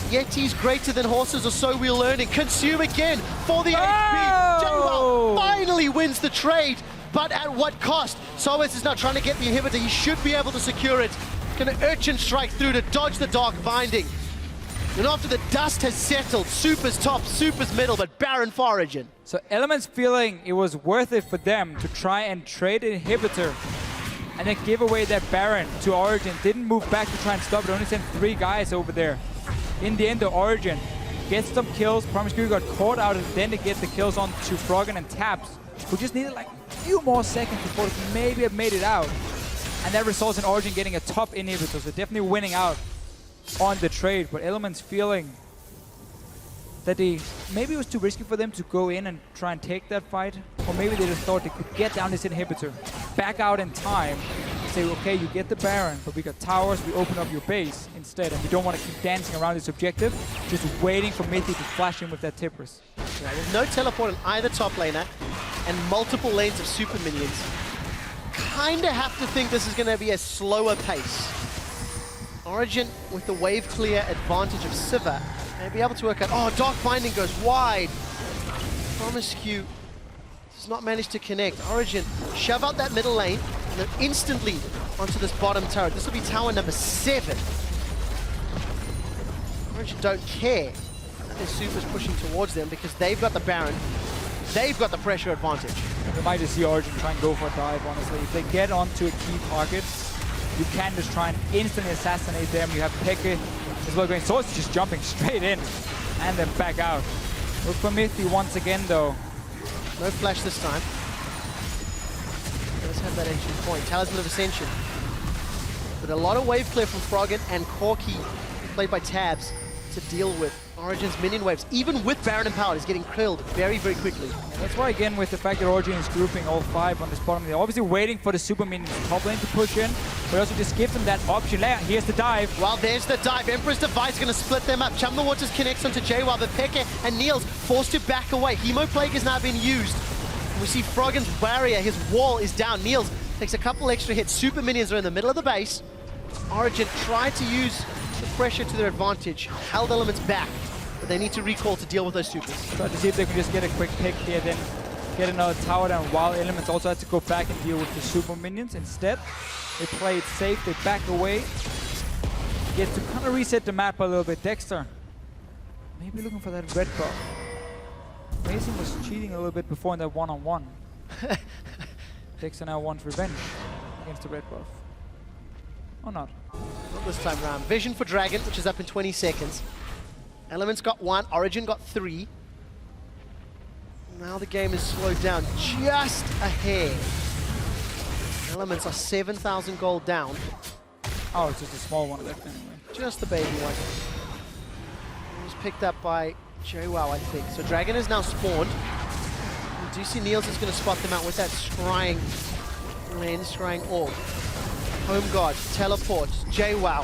Yeti's greater than horses, or so we're learning. Consume again for the HP. Jwaow finally wins the trade, but at what cost? Soaz is now trying to get the inhibitor. He should be able to secure it. Going to Urchin strike through to dodge the Dark Binding. And after the dust has settled, Super's top, Super's middle, but Baron for Origen. So Elements feeling it was worth it for them to try and trade an inhibitor and then give away that Baron to Origen. Didn't move back to try and stop it, only sent 3 guys over there. In the end, the Origen gets some kills. PromisQ got caught out, and then they get the kills on to Froggen and Tabzz, who just needed like a few more seconds before they maybe have made it out. And that results in Origen getting a top inhibitor, so definitely winning out on the trade. But Elements feeling that maybe it was too risky for them to go in and try and take that fight, or maybe they just thought they could get down this inhibitor, back out in time, say, okay, you get the Baron, but we got towers, we open up your base instead, and we don't want to keep dancing around this objective, just waiting for Mithy to flash in with that tippers. Yeah, there's no teleport on either top laner, and multiple lanes of super minions. Kind of have to think this is going to be a slower pace. Origen, with the wave clear advantage of Sivir, may be able to work out. Oh, Dark Binding goes wide. PromisQ does not manage to connect. Origen shove out that middle lane and then instantly onto this bottom turret. This will be tower number 7. Origen don't care that their Super's pushing towards them because they've got the Baron. They've got the pressure advantage. We might just see Origen try and go for a dive, honestly. If they get onto a key target, you can just try and instantly assassinate them. You have Peke as well going. Soaz just jumping straight in and then back out. Look for Mithy once again, though. No flash this time. Let's have that ancient point. Talisman of Ascension. But a lot of wave clear from Froggen and Corki, played by Tabzz, to deal with. Origen's minion waves, even with Baron empowered, is getting killed very, very quickly. Yeah, that's why, again, with the fact that Origen is grouping all 5 on this bottom, they're obviously waiting for the super minions top lane to push in, but also just give them that option. Here's the dive. Well, there's the dive. Emperor's Device going to split them up. Chum the Waters connects onto Jwaow, but Peke and Niels forced to back away. Hemoplague has now been used. We see Froggen's barrier, his wall is down. Niels Takes a couple extra hits. Super minions are in the middle of the base. Origen tried to use the pressure to their advantage. Held Elements back, but they need to recall to deal with those supers. Try to see if they can just get a quick pick here, then get another tower down, while Elements also had to go back and deal with the super minions. Instead, they play it safe, they back away. Get to kind of reset the map a little bit. Dexter, maybe looking for that red buff. Mason was cheating a little bit before in that one-on-one. Dexter now wants revenge against the red buff. Or not? Not this time around. Vision for Dragon, which is up in 20 seconds. Elements got 1, Origen got 3. Now the game is slowed down just a hair. Elements are 7,000 gold down. Oh, it's just a small one left anyway. Just the baby one. It was picked up by Jwaow, I think. So Dragon is now spawned. Do you see Niels is going to spot them out with that scrying lens, scrying orb? Home guard, teleports, Jwaow.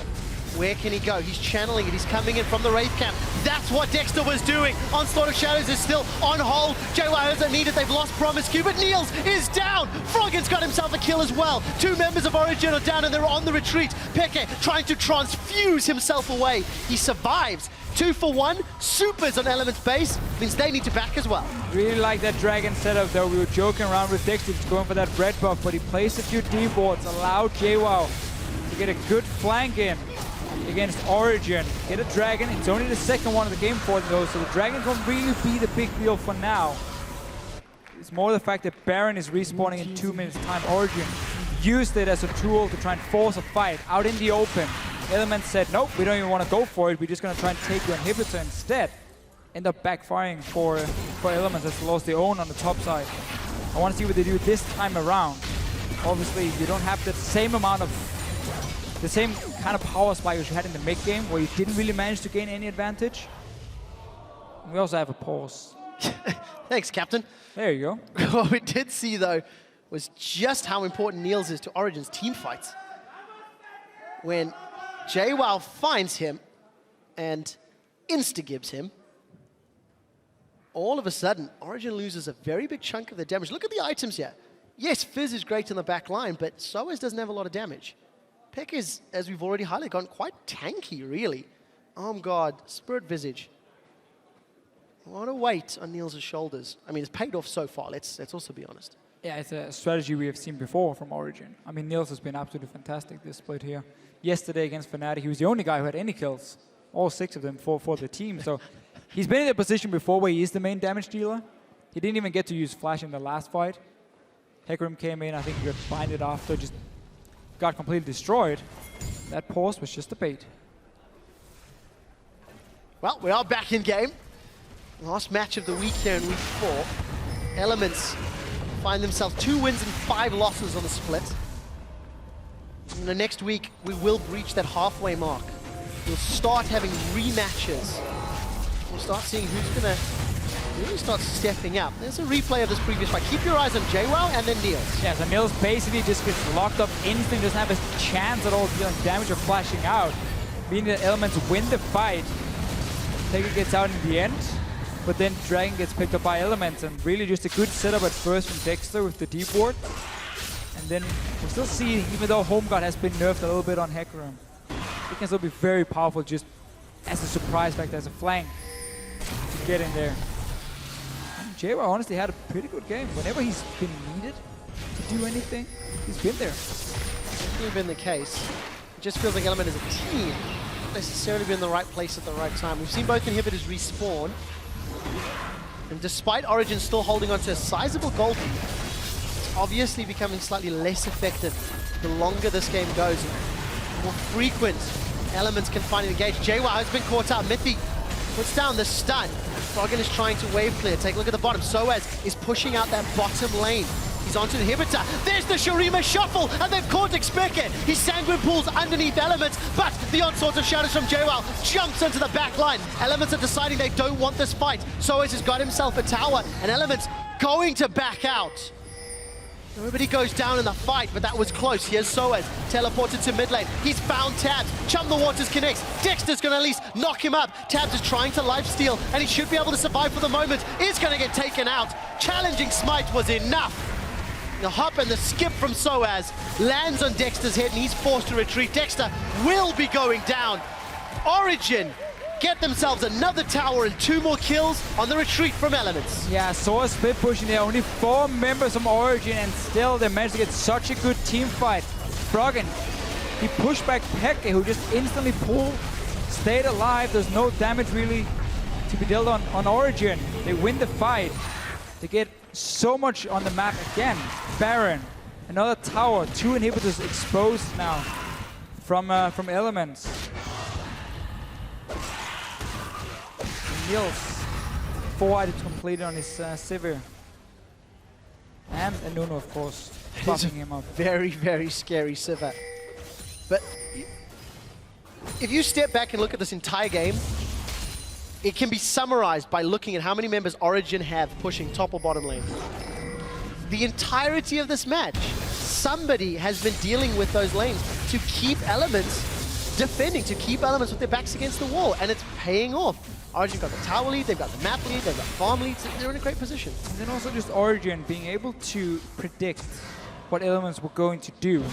Where can he go? He's channeling it. He's coming in from the Wraith camp. That's what Dexter was doing. Onslaught of Shadows is still on hold. Jwaow doesn't need it. They've lost PromisQ, but Niels is down. Froggen's got himself a kill as well. 2 members of Origen are down and they're on the retreat. Peke trying to transfuse himself away. He survives. 2 for 1. Supers on Elements base. Means they need to back as well. Really like that Dragon setup though. We were joking around with Dexter. He's going for that red buff, but he placed a few D wards. Allowed Jwaow to get a good flank in against Origen. Get a Dragon. It's only the second one of the game for them though, so the Dragon can really be the big deal for now. It's more the fact that Baron is respawning in 2 minutes time. Origen used it as a tool to try and force a fight out in the open. Elements said, nope, we don't even want to go for it. We're just going to try and take your inhibitor instead. End up backfiring for Elements as they lost their own on the top side. I want to see what they do this time around. Obviously, you don't have the same amount of the same kind of power spike as you had in the mid game, where you didn't really manage to gain any advantage. And we also have a pause. Thanks, Captain. There you go. What we did see, though, was just how important Niels is to Origen's team fights. When Jwaow finds him and insta-gives him, all of a sudden, Origen loses a very big chunk of the damage. Look at the items here. Yes, Fizz is great in the back line, but Soaz doesn't have a lot of damage. Peke is, as we've already highlighted, gone quite tanky, really. Arm guard, Spirit Visage. A lot of weight on Niels' shoulders. I mean, it's paid off so far, let's also be honest. Yeah, it's a strategy we have seen before from Origen. I mean, Niels has been absolutely fantastic this split here. Yesterday against Fnatic, he was the only guy who had any kills. All 6 of them for the team. So he's been in a position before where he is the main damage dealer. He didn't even get to use Flash in the last fight. HEcarim came in, I think he got blinded after, just got completely destroyed. That pause was just a bait. Well, we are back in game. Last match of the week here in week 4. Elements find themselves 2 wins and 5 losses on the split. In the next week, we will breach that halfway mark. We'll start having rematches. We'll start seeing who's going to really start stepping up. There's a replay of this previous fight. Keep your eyes on Jwaow and then Niels. Yeah, so Niels basically just gets locked up instantly, doesn't have a chance at all of dealing damage or flashing out. Meaning that Elements win the fight. Taker gets out in the end, but then Dragon gets picked up by Elements, and really just a good setup at first from Dexter with the deep ward. And then we'll still see, even though Home Guard has been nerfed a little bit on HEcarim, it can still be very powerful just as a surprise factor, as a flank to get in there. Jwaow honestly had a pretty good game. Whenever he's been needed to do anything, he's been there. Definitely been the case. It just feels like Element as a team not necessarily been in the right place at the right time. We've seen both inhibitors respawn. And despite Origen still holding on to a sizable gold lead, it's obviously becoming slightly less effective the longer this game goes. And more frequent Elements can finally engage. Jwaow has been caught out. Mithy puts down the stun. Froggen is trying to wave clear. Take a look at the bottom. Soaz is pushing out that bottom lane. He's onto the inhibitor. There's the Shurima shuffle, and they've caught xPeke. His Sanguine pulls underneath Elements, but the onslaught of shadows from Jwaow jumps into the back line. Elements are deciding they don't want this fight. Soaz has got himself a tower, and Elements going to back out. Nobody goes down in the fight, but that was close. Here's Soaz, teleported to mid lane. He's found Tabzz. Chum the Waters connects. Dexter's going to at least knock him up. Tabzz is trying to lifesteal, and he should be able to survive for the moment. Is going to get taken out. Challenging smite was enough. The hop and the skip from Soaz lands on Dexter's head, and he's forced to retreat. Dexter will be going down. Origen get themselves another tower and 2 more kills on the retreat from Elements. Yeah, Soaz split pushing there. Only 4 members from Origen, and still they managed to get such a good team fight. Froggen, he pushed back xPeke, who just instantly pulled, stayed alive. There's no damage really to be dealt on Origen. They win the fight. They get so much on the map again. Baron, another tower, 2 inhibitors exposed now from Elements. Niels, 4 items completed on his Sivir. And a Nunu, of course, buffing him up. Very, very scary Sivir. But if you step back and look at this entire game, it can be summarized by looking at how many members Origen have pushing top or bottom lane. The entirety of this match, somebody has been dealing with those lanes to keep Elements defending, to keep Elements with their backs against the wall, and it's paying off. Origen got the tower lead, they've got the map lead, they've got farm leads, they're in a great position. And then also just Origen being able to predict what Elements were going to do.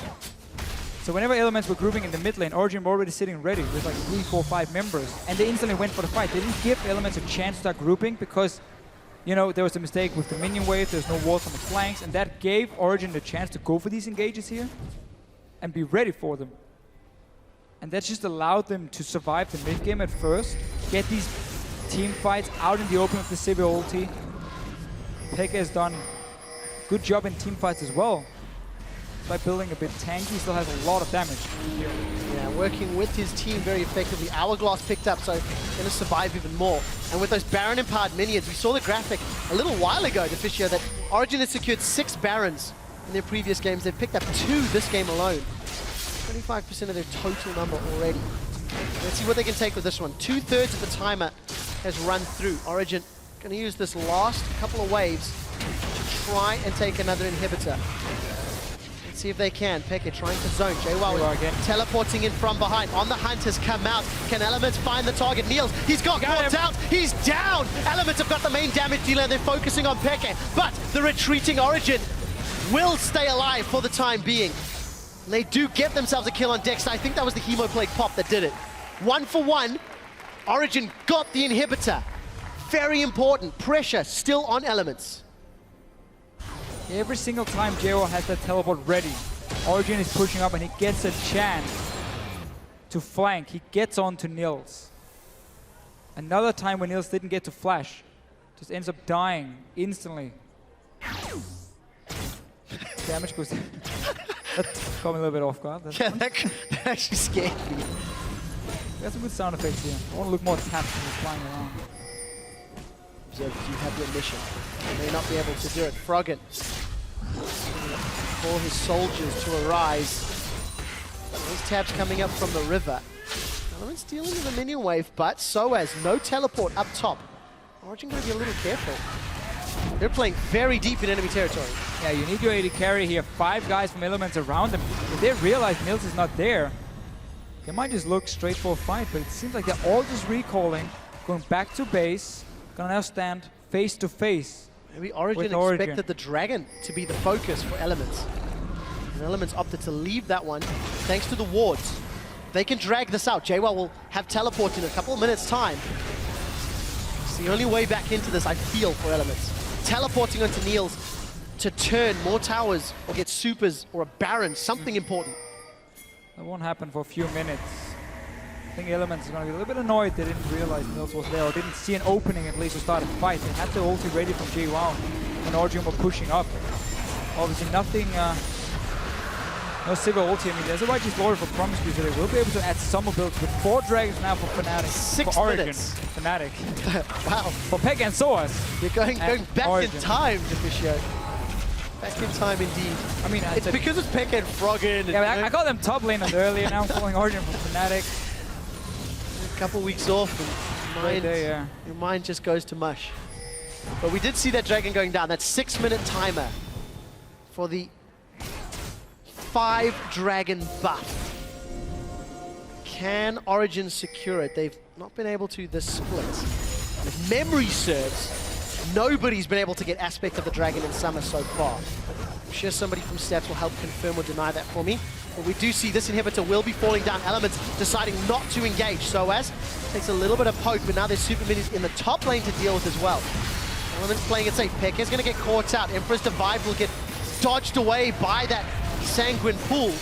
So whenever Elements were grouping in the mid lane, Origen were already sitting ready with like 3, 4, 5 members, and they instantly went for the fight. They didn't give Elements a chance to start grouping because, you know, there was a mistake with the minion wave, there's no walls on the flanks, and that gave Origen the chance to go for these engages here and be ready for them. And that just allowed them to survive the mid game at first, get these team fights out in the open with the Sivir ulti. xPeke has done a good job in team fights as well. By building a bit tanky, he still has a lot of damage here. Yeah, working with his team very effectively. Hourglass picked up, so going to survive even more. And with those Baron-empowered minions, we saw the graphic a little while ago, Deficio, that Origen had secured 6 Barons in their previous games. They've picked up 2 this game alone. 25% of their total number already. Let's see what they can take with this one. 2/3 of the timer has run through. Origen going to use this last couple of waves to try and take another inhibitor. See if they can. xPeke trying to zone. Jwaow again teleporting in from behind. On the hunt has come out. Can Elements find the target? Niels, he's got caught out. He's down. Elements have got the main damage dealer. They're focusing on xPeke, but the retreating Origen will stay alive for the time being. And they do get themselves a kill on Dexter. I think that was the Hemoplague pop that did it. 1 for 1. Origen got the inhibitor. Very important. Pressure still on Elements. Every single time Jwaow has that teleport ready, Origen is pushing up and he gets a chance to flank. He gets on to Niels. Another time when Niels didn't get to flash, just ends up dying instantly. Damage goes. That caught me a little bit off guard. Yeah, that actually scared me. Got some good sound effects here. I want to look more tapped when he's flying around. Observers, you have your mission. You may not be able to do it. Froggen for his soldiers to arise. There's Tabzz coming up from the river. Elements dealing with a minion wave, but Soaz, no teleport up top. Origen going to be a little careful. They're playing very deep in enemy territory. Yeah, you need your AD carry here. 5 guys from Elements around them. If they realize Niels is not there, they might just look straight for a fight, but it seems like they're all just recalling, going back to base. Gonna now stand face to face. Maybe Origen expected the dragon to be the focus for Elements. And Elements opted to leave that one thanks to the wards. They can drag this out. Jwaow will have teleport in a couple of minutes' time. It's the only way back into this, I feel, for Elements. Teleporting onto Niels to turn more towers or get supers or a Baron, something important. That won't happen for a few minutes. I think Elements is going to be a little bit annoyed they didn't realize Niels was there or didn't see an opening at least to start a fight. They had the ulti ready from Jwaow when Origen were pushing up. Obviously nothing, no Sivir ulti. I mean, there's a righteous glory for PromisQ, so they will be able to add summer builds with 4 dragons now for Fnatic. 6 for Origen. minutes. Fnatic. Wow. For xPeke and Soaz. You're going back Origen. in time, Deficio. Back in time indeed. I mean, it's because it's xPeke and Froggen. And, yeah, I called them top laners earlier. Now I'm calling Origen from Fnatic. A couple weeks off, and your mind just goes to mush. But we did see that dragon going down. That 6-minute timer for the 5 dragon buff. Can Origen secure it? They've not been able to this split. If memory serves, nobody's been able to get aspect of the dragon in summer so far. sure somebody from stats will help confirm or deny that for me. But we do see this inhibitor will be falling down. Elements deciding not to engage. Soaz takes a little bit of poke, but now there's super minions in the top lane to deal with as well. Elements playing it safe. xPeke is going to get caught out. Emperor's Divide will get dodged away by that Sanguine pool.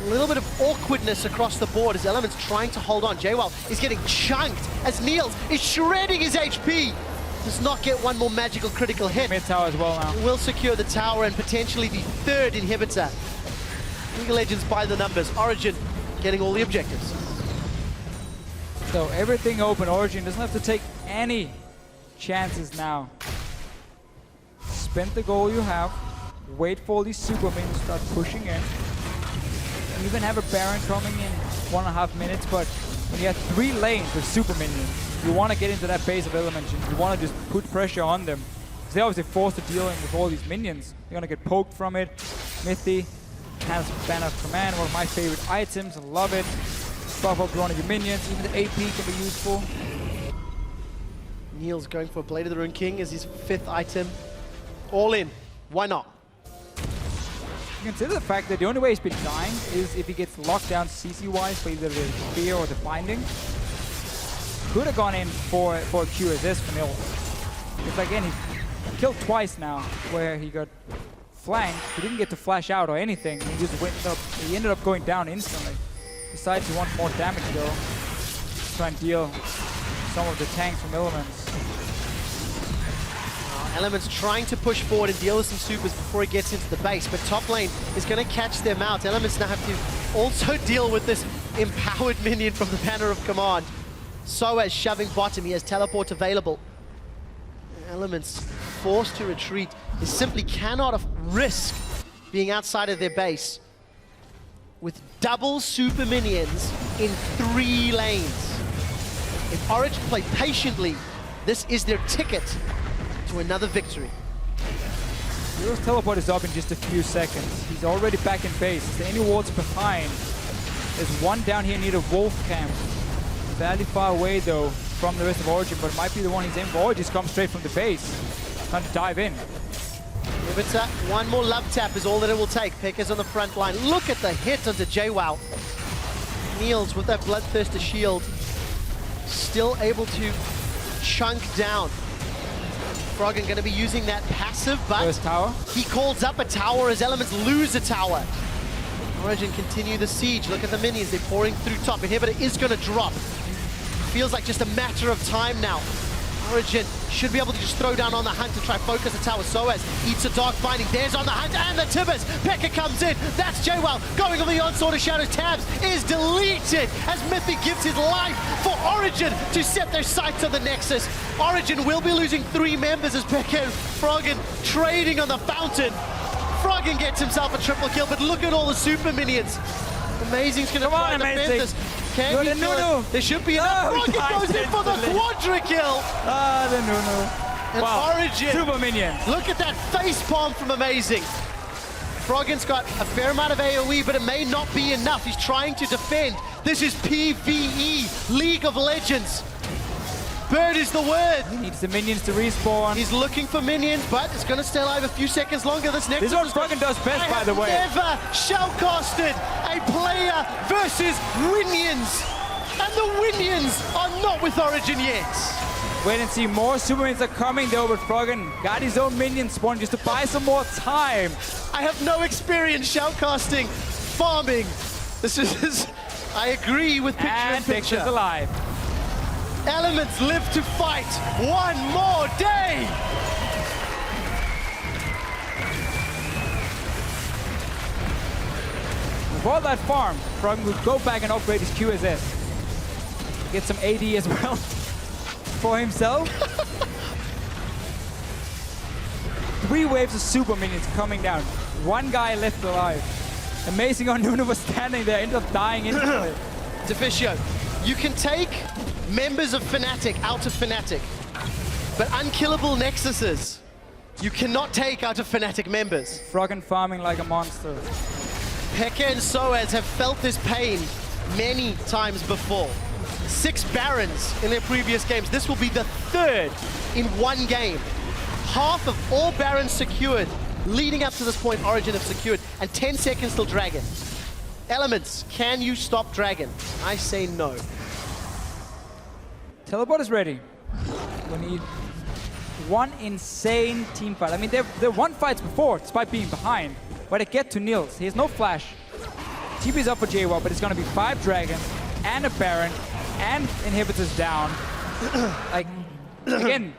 A little bit of awkwardness across the board as Elements trying to hold on. Jwaow is getting chunked as Niels is shredding his HP. Does not get one more magical critical hit. Mid tower as well now. Will secure the tower and potentially the third inhibitor. League of Legends by the numbers. Origen getting all the objectives. So everything open. Origen doesn't have to take any chances now. Spend the goal you have. Wait for these super minions to start pushing in. Even have a Baron coming in 1.5 minutes, but when you have 3 lanes with super minions, you want to get into that base of elements. You want to just put pressure on them. Because they're obviously forced to dealing with all these minions. They're going to get poked from it. Mithy has Banner of Command, one of my favorite items. I love it. Buff up one of your minions. Even the AP can be useful. Niels going for Blade of the Rune King as his 5th item. All in. Why not? Consider the fact that the only way he's been dying is if he gets locked down CC-wise by either the Fear or the Binding. Could have gone in for a QSS for Niels. Because again, he killed twice now where he got flanked. He didn't get to flash out or anything. He ended up going down instantly. Besides, he wants more damage though. Try and deal some of the tanks from Elements. Elements trying to push forward and deal with some supers before he gets into the base, but top lane is going to catch them out. Elements now have to also deal with this empowered minion from the Banner of Command. Soaz shoving bottom, he has teleport available. Elements forced to retreat. They simply cannot risk being outside of their base with double super minions in 3 lanes. If Origen play patiently, this is their ticket to another victory. Hero's teleport is up in just a few seconds. He's already back in base. Is there any wards behind? There's one down here near the Wolf camp. Fairly far away though from the rest of Origen, but it might be the one he's aiming for. Or just comes straight from the base. Trying to dive in. Inhibitor, one more love tap is all that it will take. xPeke's on the front line. Look at the hit onto Jwaow. Niels with that Bloodthirster shield. Still able to chunk down. Froggen going to be using that passive, but First tower. He calls up a tower as Elements lose a tower. Origen continue the siege. Look at the minions, they're pouring through top. Inhibitor is going to drop. Feels like just a matter of time now. Origen should be able to just throw down on the hunt to try focus the tower. Soaz eats a dark binding. There's on the hunt and the Tabzz. xPeke comes in. That's Jwaow going on the onslaught of Shadows. Tabzz is deleted as Mithy gives his life for Origen to set their sights on the Nexus. Origen will be losing 3 members as xPeke and Froggen trading on the fountain. Froggen gets himself a triple kill, but look at all the super minions. Amazing's going to try to defend this. Can he kill it? There should be enough. Froggen goes in for the quadra kill. Ah, the Nunu. And wow. Origen. Super minion. Look at that face palm from Amazing. Froggen's got a fair amount of AoE, but it may not be enough. He's trying to defend. This is PvE, League of Legends. Bird is the word. He needs the minions to respawn. He's looking for minions, but it's going to stay alive a few seconds longer. This next This is what Froggen does best, by the way. Never shoutcasted a player versus Winions. And the Winions are not with Origen yet. Wait and see, more super minions are coming though, but Froggen got his own minion spawn just to buy some more time. I have no experience shoutcasting, farming. This is, I agree with picture and picture. Dexter's alive. Elements live to fight one more day. Before that farm, Froggen would go back and upgrade his QSS. Get some AD as well for himself. 3 waves of super minions coming down. 1 guy left alive. Amazing how Nunu was standing there, ended up dying instantly. Deficio, you can take members of Fnatic out of Fnatic, but unkillable Nexuses you cannot take out of Fnatic members. Froggen farming like a monster. xPeke and Soaz have felt this pain many times before. 6 Barons in their previous games. This will be the 3rd in 1 game. Half of all Barons secured leading up to this point, Origen have secured, and 10 seconds till Dragon. Elements, can you stop Dragon? I say no. Teleport is ready. We need one insane team fight. I mean, they've won fights before, despite being behind. But to get to Niels, he has no flash. TP's up for Jwaow, but it's going to be 5 dragons and a Baron and inhibitors down. Like, again,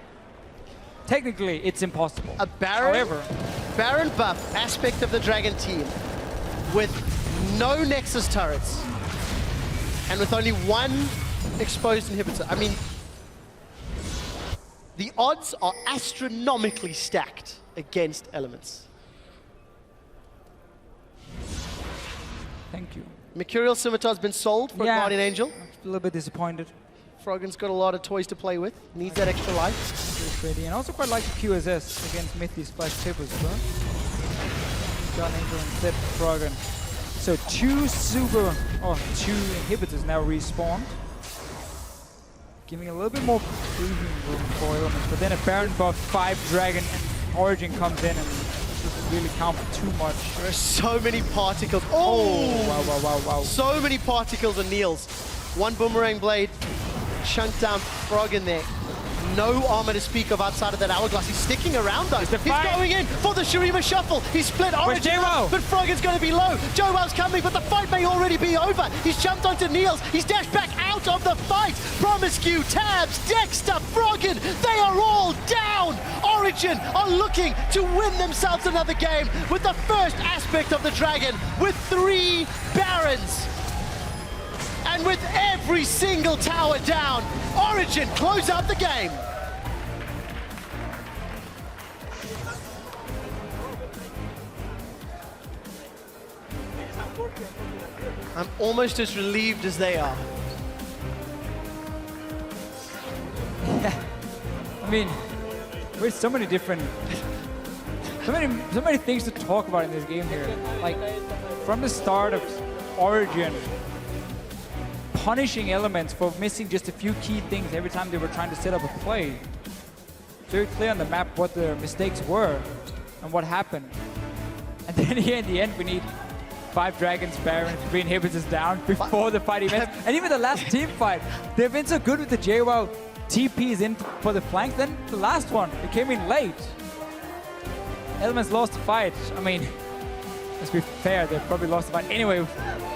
technically, it's impossible. A Baron, however, Baron buff aspect of the Dragon team with no Nexus turrets and with only one exposed inhibitor. I mean, the odds are astronomically stacked against Elements. thank you. Mercurial Scimitar's been sold for a Guardian Angel. I'm a little bit disappointed. Froggen's got a lot of toys to play with. Needs that extra life. Ready. And also quite like the QSS against Mithy Splash Tip as well. Guardian Angel instead of Froggen. So 2 inhibitors now respawned. Giving a little bit more breathing room for Elements. But then a Baron buff, 5 Dragon, and Origen comes in and doesn't really count for too much. There are so many particles. Oh! Wow. So many particles on Niels. One Boomerang Blade chunked down Froggen there. No armor to speak of outside of that hourglass. He's sticking around though. He's going in for the Shurima Shuffle. He split Origen up, but Froggen's going to be low. Jwaow's coming, but the fight may already be over. He's jumped onto Niels. He's dashed back out of the fight. PromisQ, Tabzz, Dexter, Froggen, they are all down. Origen are looking to win themselves another game with the first aspect of the Dragon with 3 Barons. And with every single tower down, Origen close out the game. I'm almost as relieved as they are. Yeah. I mean, there's so many different, so many things to talk about in this game here. Like, from the start of Origen, punishing Elements for missing just a few key things every time they were trying to set up a play. Very clear on the map what their mistakes were and what happened. And then here in the end, we need 5 Dragons, Baron, 3 inhibitors down before the fight even ends. And even the last team fight, they've been so good with the Jwaow TPs in for the flank. Then the last one, it came in late. Elements lost the fight. I mean, let's be fair, they probably lost the fight anyway,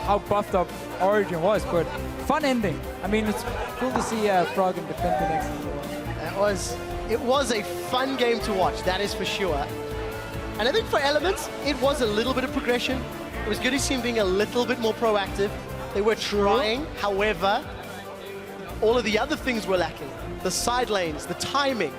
how buffed up Origen was, but fun ending. I mean, it's cool to see Froggen defend the next. It was a fun game to watch, that is for sure. And I think for Elements, it was a little bit of progression. It was good to see him being a little bit more proactive. They were trying, however, all of the other things were lacking. The side lanes, the timing.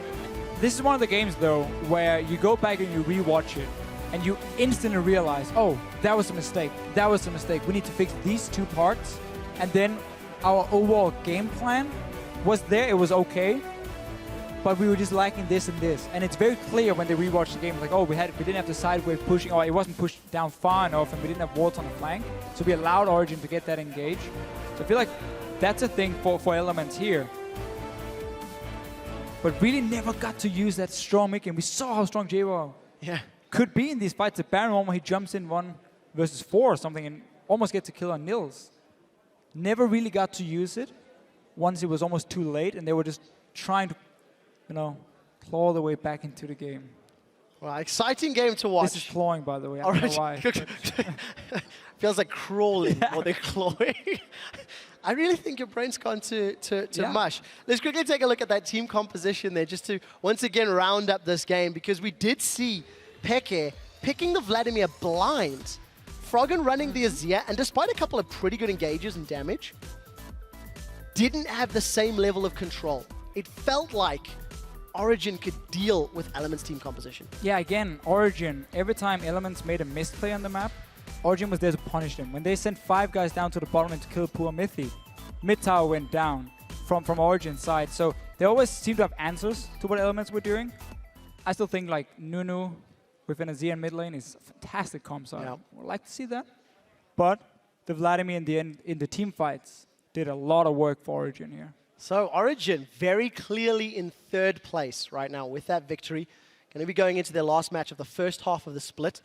This is one of the games, though, where you go back and you rewatch it, and you instantly realize, oh, that was a mistake. That was a mistake. We need to fix these 2 parts. And then our overall game plan was there. It was okay. But we were just lacking this and this. And it's very clear when they rewatch the game, like, oh, we didn't have the side wave pushing, or it wasn't pushed down far enough, and we didn't have wards on the flank. So we allowed Origen to get that engaged. So I feel like that's a thing for Elements here. But really never got to use that strong mid game. We saw how strong Jwaow could be in these fights. The Baron one where he jumps in 1 versus 4 or something and almost gets a kill on Niels. Never really got to use it once it was almost too late, and they were just trying to, you know, claw their way back into the game. Well, exciting game to watch. This is clawing, by the way. I don't know why. Feels like crawling more than clawing. I really think your brain's gone to mush. Let's quickly take a look at that team composition there, just to once again round up this game, because we did see HEcarim picking the Vladimir blind, Froggen running the Azir, and despite a couple of pretty good engages and damage, didn't have the same level of control. It felt like Origen could deal with Elements team composition. Yeah, again, Origen, every time Elements made a misplay on the map, Origen was there to punish them. When they sent 5 guys down to the bottom and to kill poor Mithy, mid tower went down from Origen's side. So they always seem to have answers to what Elements were doing. I still think like Nunu with an Azir in mid lane is a fantastic comp side. Yeah. Would like to see that. But the Vladimir in the end, in the team fights, did a lot of work for Origen here. So Origen very clearly in 3rd place right now with that victory. Going to be going into their last match of the first half of the split.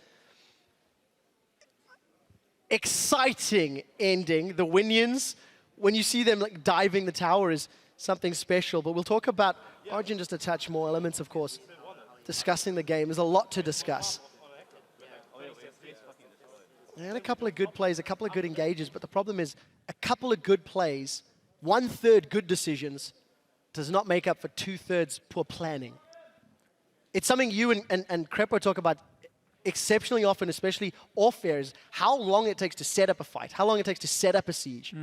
Exciting ending. The Winions, when you see them like diving the tower, is something special. But we'll talk about Origen just a touch more. Elements, of course, discussing the game. There's a lot to discuss. And a couple of good plays, a couple of good engages. But the problem is a couple of good plays, 1/3 good decisions, does not make up for 2/3 poor planning. It's something you and Crepo talk about exceptionally often, especially off-air, is how long it takes to set up a fight, how long it takes to set up a siege.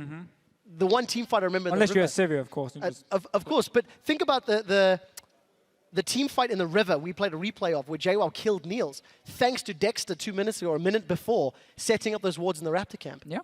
The one team fight I remember... Unless you're a Sivir, of course. Of course, but think about the team fight in the river we played a replay of where Jwaow killed Niels, thanks to Dexter 2 minutes ago or a minute before, setting up those wards in the Raptor camp. Yeah.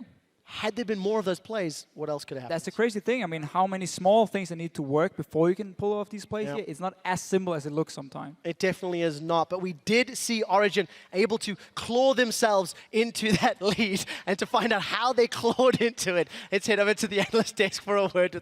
Had there been more of those plays, what else could have happened? That's the crazy thing. I mean, how many small things that need to work before you can pull off these plays here? It's not as simple as it looks sometimes. It definitely is not. But we did see Origen able to claw themselves into that lead. And to find out how they clawed into it, let's head over to the analyst desk for a word with